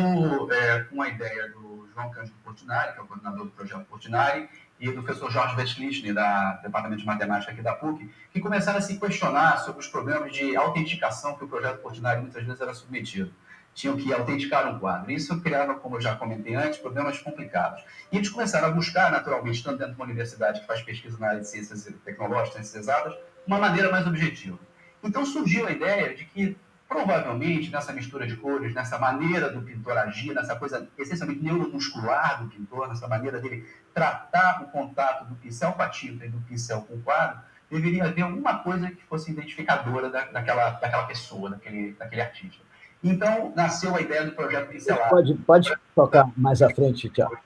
com a ideia do João Cândido Portinari, que é o coordenador do projeto Portinari, e do professor Jorge Westlichner, do Departamento de Matemática aqui da PUC, que começaram a se questionar sobre os problemas de autenticação que o projeto Portinari muitas vezes era submetido. Tinham que autenticar um quadro. Isso criava, como eu já comentei antes, problemas complicados. E eles começaram a buscar, naturalmente, estando dentro de uma universidade que faz pesquisa na área de ciências tecnológicas, ciências exatas, uma maneira mais objetiva. Então surgiu a ideia de que, provavelmente, nessa mistura de cores, nessa maneira do pintor agir, nessa coisa essencialmente neuromuscular do pintor, nessa maneira dele tratar o contato do pincel com a tinta e do pincel com o quadro, deveria haver alguma coisa que fosse identificadora daquela pessoa, daquele artista. Então, nasceu a ideia do projeto pincelado. Pode tocar mais à frente, Tiago.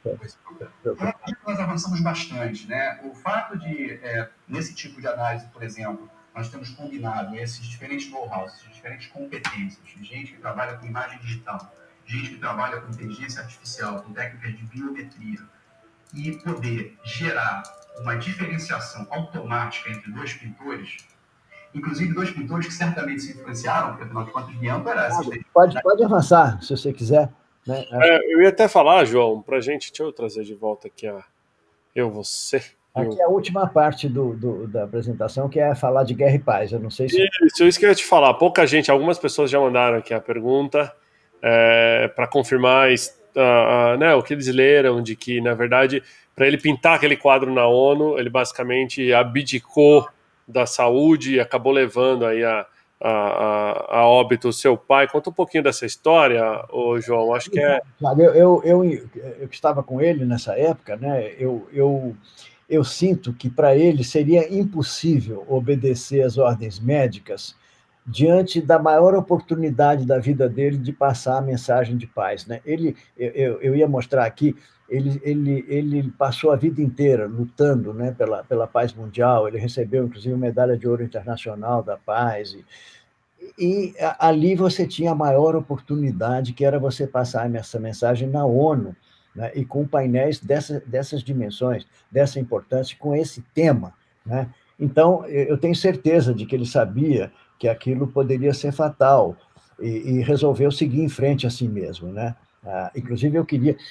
Nós avançamos bastante, né? O fato de, nesse tipo de análise, por exemplo, nós temos combinado esses diferentes know-hows, essas diferentes competências, gente que trabalha com imagem digital, gente que trabalha com inteligência artificial, com técnicas de biometria, e poder gerar uma diferenciação automática entre dois pintores, inclusive dois pintores que certamente se influenciaram, porque afinal de contas, Bianco era assistente. Pode avançar, se você quiser. Né? Eu ia até falar, João, para a gente, deixa eu trazer de volta aqui você. Aqui é a última parte da apresentação, que é falar de guerra e paz. Eu não sei se... Isso que eu ia te falar. Pouca gente, algumas pessoas já mandaram aqui a pergunta para confirmar né, o que eles leram, de que, na verdade, para ele pintar aquele quadro na ONU, ele basicamente abdicou da saúde e acabou levando aí a óbito o seu pai. Conta um pouquinho dessa história, João. Acho que é... Eu estava com ele nessa época, né? Eu sinto que para ele seria impossível obedecer às ordens médicas diante da maior oportunidade da vida dele de passar a mensagem de paz, né? Eu ia mostrar aqui, ele passou a vida inteira lutando, né, pela paz mundial. Ele recebeu, inclusive, medalha de ouro internacional da paz. E ali você tinha a maior oportunidade, que era você passar essa mensagem na ONU, né, e com painéis dessas dimensões, dessa importância, com esse tema, né? Então, eu tenho certeza de que ele sabia que aquilo poderia ser fatal e resolveu seguir em frente a si mesmo, né? Inclusive,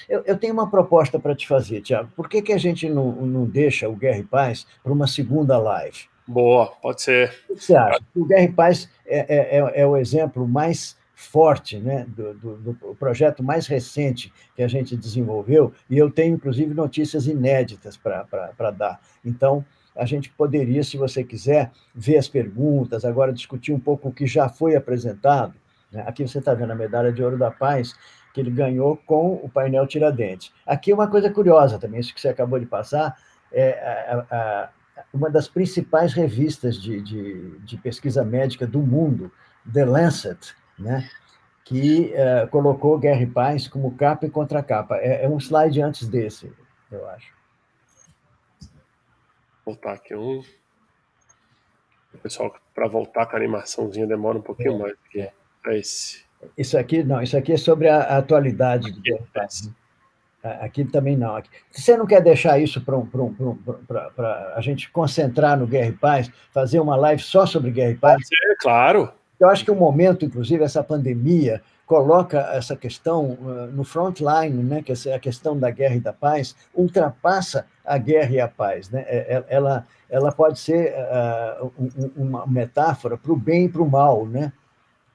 eu tenho uma proposta para te fazer, Tiago. Por que a gente não deixa o Guerra e Paz para uma segunda live? Boa, pode ser. O que você acha? O Guerra e Paz é o exemplo mais forte, né, do projeto mais recente que a gente desenvolveu, e eu tenho, inclusive, notícias inéditas para dar. Então, a gente poderia, se você quiser, ver as perguntas, agora discutir um pouco o que já foi apresentado. Né? Aqui você está vendo a Medalha de Ouro da Paz, que ele ganhou com o painel Tiradentes. Aqui uma coisa curiosa também, isso que você acabou de passar, uma das principais revistas de pesquisa médica do mundo, The Lancet, né, que colocou Guerra e Paz como capa e contracapa. É um slide antes desse, eu acho. Vou voltar aqui um. O pessoal, para voltar com a animaçãozinha, demora um pouquinho mais. É esse. Isso aqui é sobre a atualidade do Guerra e Paz. Aqui também não. Você não quer deixar isso para a gente concentrar no Guerra e Paz, fazer uma live só sobre Guerra e Paz? Pode ser, claro. Eu acho que o momento, inclusive, essa pandemia, coloca essa questão no frontline, né, que é a questão da guerra e da paz, ultrapassa a guerra e a paz. Né? Ela pode ser uma metáfora para o bem e para o mal, né?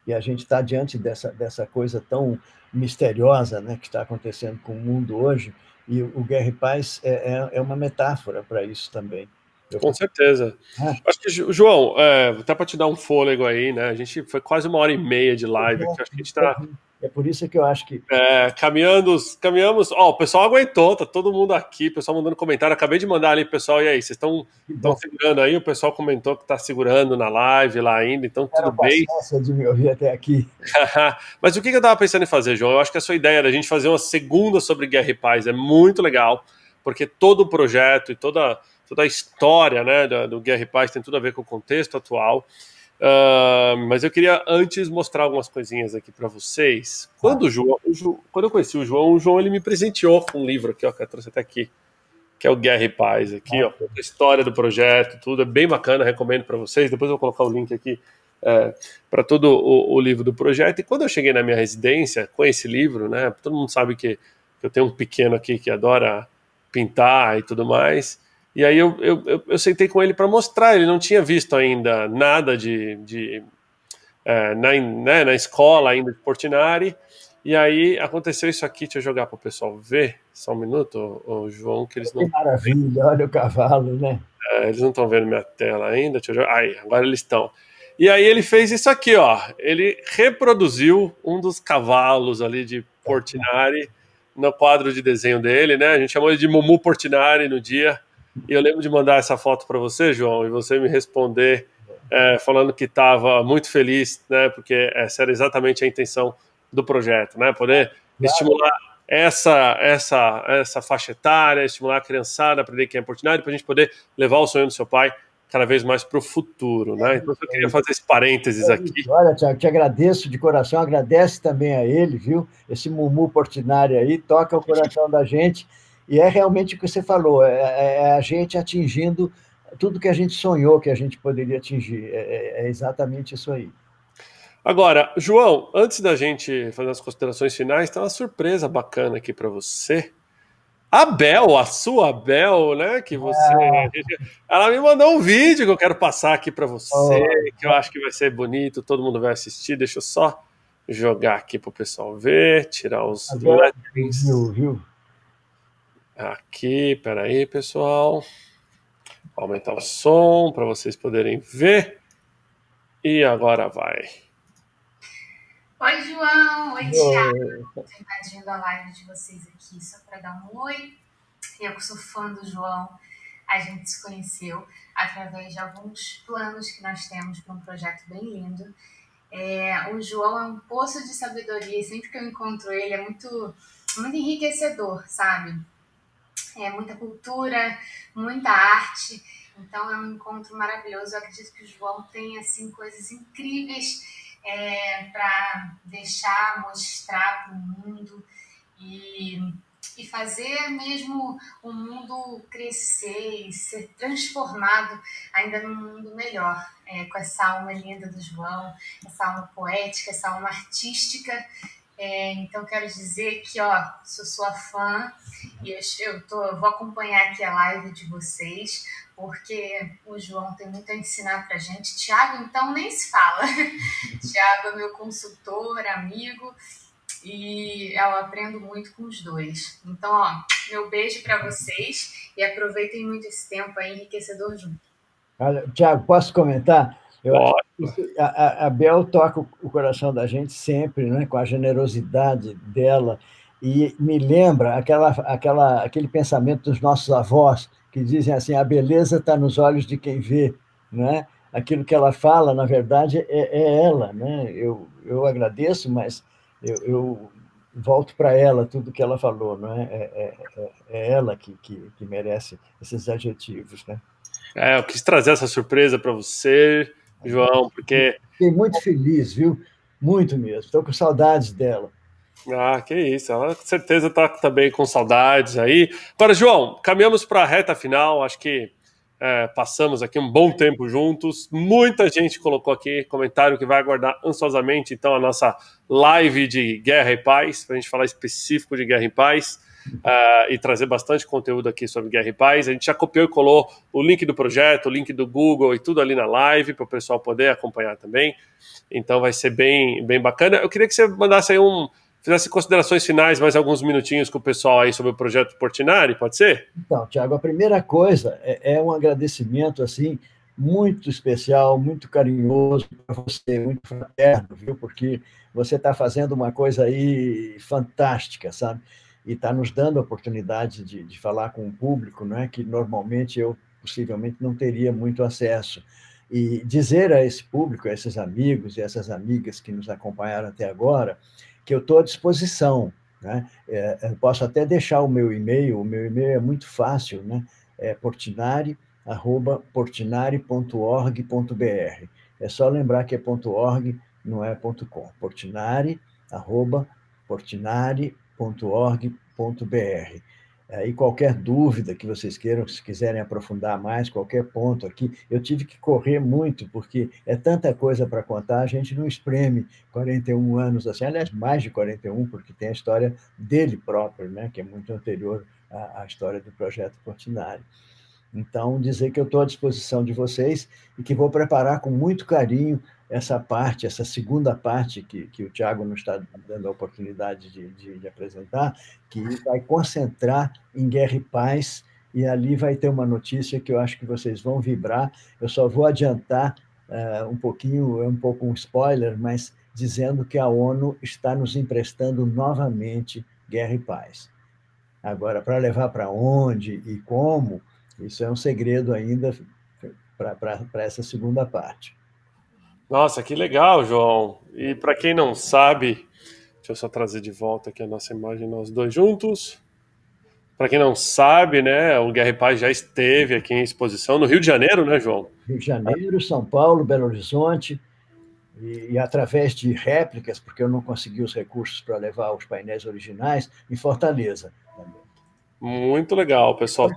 E a gente está diante dessa coisa tão misteriosa, né, que está acontecendo com o mundo hoje, e o Guerra e Paz é uma metáfora para isso também. Com certeza. Acho que, João, até para te dar um fôlego aí, né? A gente foi quase 1h30 de live. Acho que a gente está... É por isso que eu acho que... Caminhamos... Ó, o pessoal aguentou, tá todo mundo aqui, o pessoal mandando comentário. Acabei de mandar ali, pessoal, e aí, vocês estão segurando aí? O pessoal comentou que está segurando na live lá ainda, então tudo bem. Paciência de me ouvir até aqui. Mas o que eu estava pensando em fazer, João? Eu acho que a sua ideia da gente fazer uma segunda sobre Guerra e Paz é muito legal, porque todo o projeto e toda a história, né, do Guerra e Paz tem tudo a ver com o contexto atual. Mas eu queria antes mostrar algumas coisinhas aqui para vocês. Quando eu conheci o João ele me presenteou com um livro aqui, ó, que eu trouxe até aqui, que é o Guerra e Paz, aqui, ó, a história do projeto, tudo, é bem bacana, recomendo para vocês. Depois eu vou colocar o link aqui para todo o livro do projeto. E quando eu cheguei na minha residência com esse livro, né, todo mundo sabe que eu tenho um pequeno aqui que adora pintar e tudo mais. E aí eu sentei com ele para mostrar, ele não tinha visto ainda nada na escola ainda de Portinari, e aí aconteceu isso aqui, deixa eu jogar para o pessoal ver, só um minuto, o João, que eles não... Que maravilha, olha o cavalo, né? Eles não estão vendo minha tela ainda, deixa eu jogar, aí, agora eles estão. E aí ele fez isso aqui, ó, ele reproduziu um dos cavalos ali de Portinari no quadro de desenho dele, né, a gente chamou ele de Mumu Portinari no dia. E eu lembro de mandar essa foto para você, João, e você me responder falando que estava muito feliz, né, porque essa era exatamente a intenção do projeto, né, poder estimular essa faixa etária, estimular a criançada a aprender quem é Portinari, para a gente poder levar o sonho do seu pai cada vez mais para o futuro, né? Então eu queria fazer esse parênteses aqui. Olha, Tiago, te agradeço de coração, agradece também a ele, viu? Esse Mumu Portinari aí toca o coração da gente. E é realmente o que você falou, é a gente atingindo tudo que a gente sonhou que a gente poderia atingir. É exatamente isso aí. Agora, João, antes da gente fazer as considerações finais, tem uma surpresa bacana aqui para você. A sua Bel, né? Que você. Ela me mandou um vídeo que eu quero passar aqui para você, que eu acho que vai ser bonito, todo mundo vai assistir. Deixa eu só jogar aqui para o pessoal ver, tirar os letters. Viu? Aqui, peraí, pessoal. Vou aumentar o som para vocês poderem ver. E agora vai. Oi, João. Oi, Thiago. Estou invadindo a live de vocês aqui só para dar um oi. Eu que sou fã do João, a gente se conheceu através de alguns planos que nós temos para um projeto bem lindo. O João é um poço de sabedoria e sempre que eu encontro ele é muito, muito enriquecedor, sabe? É muita cultura, muita arte, então é um encontro maravilhoso. Eu acredito que o João tem assim, coisas incríveis para deixar, mostrar para o mundo, e e fazer mesmo o mundo crescer e ser transformado ainda num mundo melhor, com essa alma linda do João, essa alma poética, essa alma artística. Então quero dizer que sou sua fã e eu vou acompanhar aqui a live de vocês, porque o João tem muito a ensinar pra gente. Tiago, então, nem se fala. Tiago é meu consultor, amigo, e eu aprendo muito com os dois. Então, meu beijo para vocês e aproveitem muito esse tempo aí enriquecedor junto. Olha, Tiago, posso comentar? A Bel toca o coração da gente sempre, né, com a generosidade dela, e me lembra aquele pensamento dos nossos avós, que dizem assim, a beleza está nos olhos de quem vê, né? Aquilo que ela fala, na verdade, é ela, né? Eu agradeço, mas eu volto para ela tudo que ela falou, não é? É ela que merece esses adjetivos, né? Eu quis trazer essa surpresa para você, João, porque... Fiquei muito feliz, viu? Muito mesmo. Estou com saudades dela. Que isso. Ela com certeza está também com saudades aí. Agora, João, caminhamos para a reta final. Acho que passamos aqui um bom tempo juntos. Muita gente colocou aqui comentário que vai aguardar ansiosamente, então, a nossa live de Guerra e Paz, para a gente falar específico de Guerra e Paz. E trazer bastante conteúdo aqui sobre Guerra e Paz. A gente já copiou e colou o link do projeto, o link do Google e tudo ali na live para o pessoal poder acompanhar também. Então vai ser bem bacana. Eu queria que você mandasse aí fizesse considerações finais, mais alguns minutinhos com o pessoal aí sobre o projeto Portinari, pode ser? Então, Tiago, a primeira coisa é um agradecimento assim muito especial, muito carinhoso para você, muito fraterno, viu? Porque você está fazendo uma coisa aí fantástica, sabe? E está nos dando a oportunidade de falar com o público, não é? Que normalmente eu possivelmente não teria muito acesso. E dizer a esse público, a esses amigos e essas amigas que nos acompanharam até agora, que eu estou à disposição, né? Eu posso até deixar o meu e-mail é muito fácil, né? É portinari@portinari.org.br. É só lembrar que é .org, não é .com. portinari@portinari.org.br. E qualquer dúvida que vocês queiram, se quiserem aprofundar mais, qualquer ponto aqui, eu tive que correr muito, porque é tanta coisa para contar, a gente não espreme 41 anos assim, aliás, mais de 41, porque tem a história dele próprio, né, que é muito anterior à história do projeto Portinari. Então, dizer que eu estou à disposição de vocês e que vou preparar com muito carinho essa segunda parte que o Tiago nos está dando a oportunidade de apresentar, que vai concentrar em Guerra e Paz, e ali vai ter uma notícia que eu acho que vocês vão vibrar. Eu só vou adiantar um pouquinho, é um pouco um spoiler, mas dizendo que a ONU está nos emprestando novamente Guerra e Paz. Agora, para levar para onde e como, isso é um segredo ainda para essa segunda parte. Nossa, que legal, João. E para quem não sabe, deixa eu só trazer de volta aqui a nossa imagem, nós dois juntos. Para quem não sabe, né, o Guerra e Paz já esteve aqui em exposição no Rio de Janeiro, né, João? Rio de Janeiro, São Paulo, Belo Horizonte, e através de réplicas, porque eu não consegui os recursos para levar os painéis originais, em Fortaleza. Muito legal, pessoal.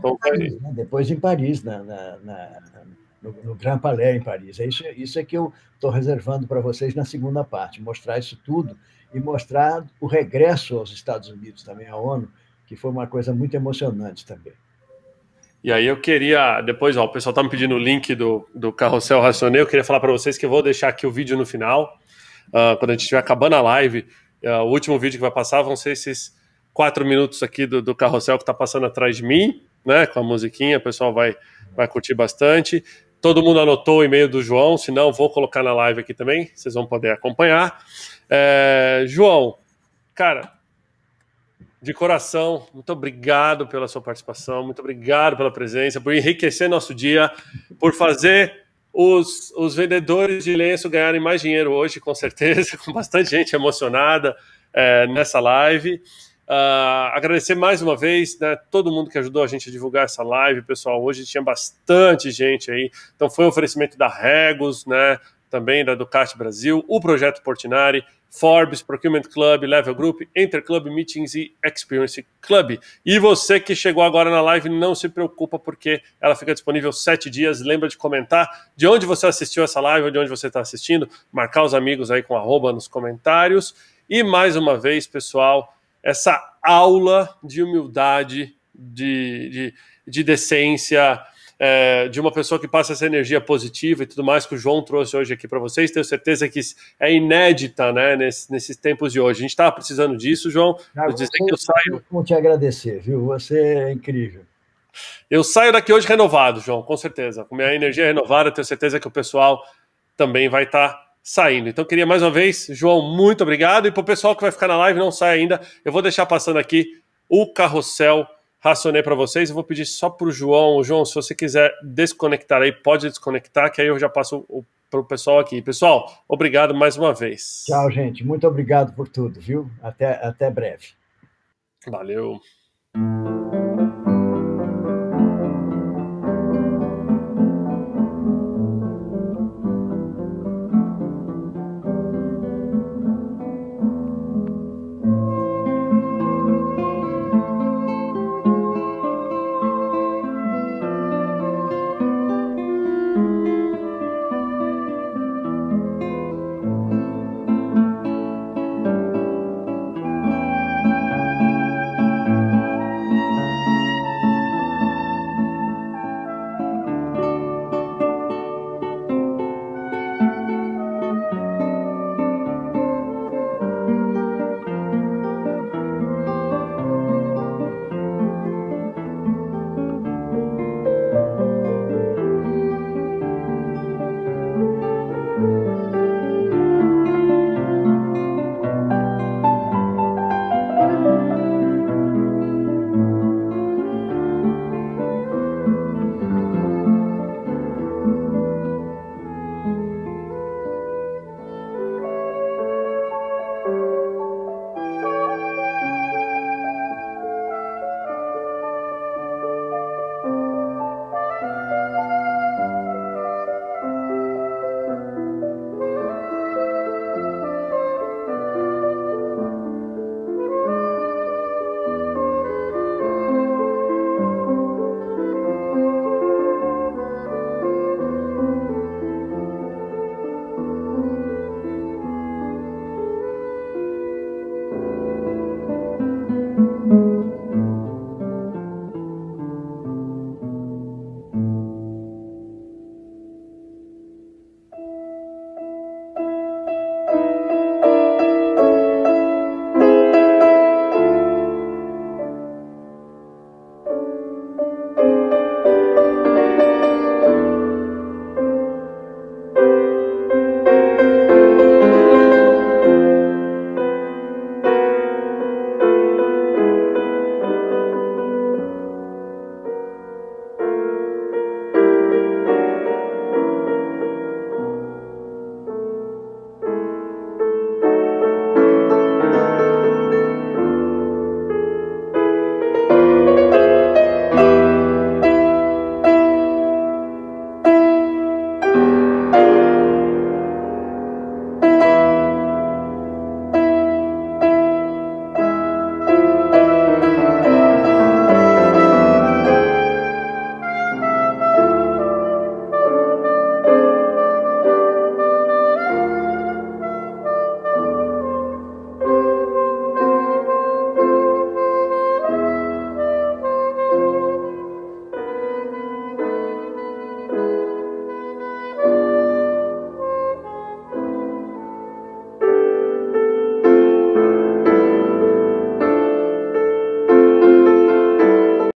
Depois em Paris, no Grand Palais em Paris. Isso é que eu estou reservando para vocês na segunda parte, mostrar isso tudo e mostrar o regresso aos Estados Unidos também, à ONU, que foi uma coisa muito emocionante também. E aí eu queria, depois, o pessoal está me pedindo o link do Carrossel Racionei, eu queria falar para vocês que eu vou deixar aqui o vídeo no final, quando a gente estiver acabando a live, o último vídeo que vai passar vão ser esses 4 minutos aqui do Carrossel que está passando atrás de mim, né, com a musiquinha, o pessoal vai curtir bastante. Todo mundo anotou o e-mail do João, senão vou colocar na live aqui também, vocês vão poder acompanhar. João, cara, de coração, muito obrigado pela sua participação, muito obrigado pela presença, por enriquecer nosso dia, por fazer os vendedores de lenço ganharem mais dinheiro hoje, com certeza, com bastante gente emocionada nessa live. Agradecer mais uma vez, né, todo mundo que ajudou a gente a divulgar essa live, pessoal. Hoje tinha bastante gente aí, então foi um oferecimento da Regus, né, também da Ducati Brasil, o Projeto Portinari, Forbes, Procurement Club, Level Group, Interclub Meetings e Experience Club. E você que chegou agora na live, não se preocupa, porque ela fica disponível 7 dias. Lembra de comentar de onde você assistiu essa live, ou de onde você está assistindo, marcar os amigos aí com @ nos comentários. E mais uma vez, pessoal, essa aula de humildade, de decência, de uma pessoa que passa essa energia positiva e tudo mais que o João trouxe hoje aqui para vocês. Tenho certeza que é inédita, né, nesses tempos de hoje. A gente estava precisando disso, João. Eu dizer que eu saio... Vou te agradecer, viu? Você é incrível. Eu saio daqui hoje renovado, João, com certeza. Com minha energia renovada, tenho certeza que o pessoal também vai estar saindo. Então, queria mais uma vez, João, muito obrigado. E para o pessoal que vai ficar na live, não sai ainda, eu vou deixar passando aqui o carrossel Racionei para vocês. Eu vou pedir só para o João. João, se você quiser desconectar aí, pode desconectar, que aí eu já passo para o pessoal aqui. Pessoal, obrigado mais uma vez. Tchau, gente. Muito obrigado por tudo, viu? Até breve. Valeu.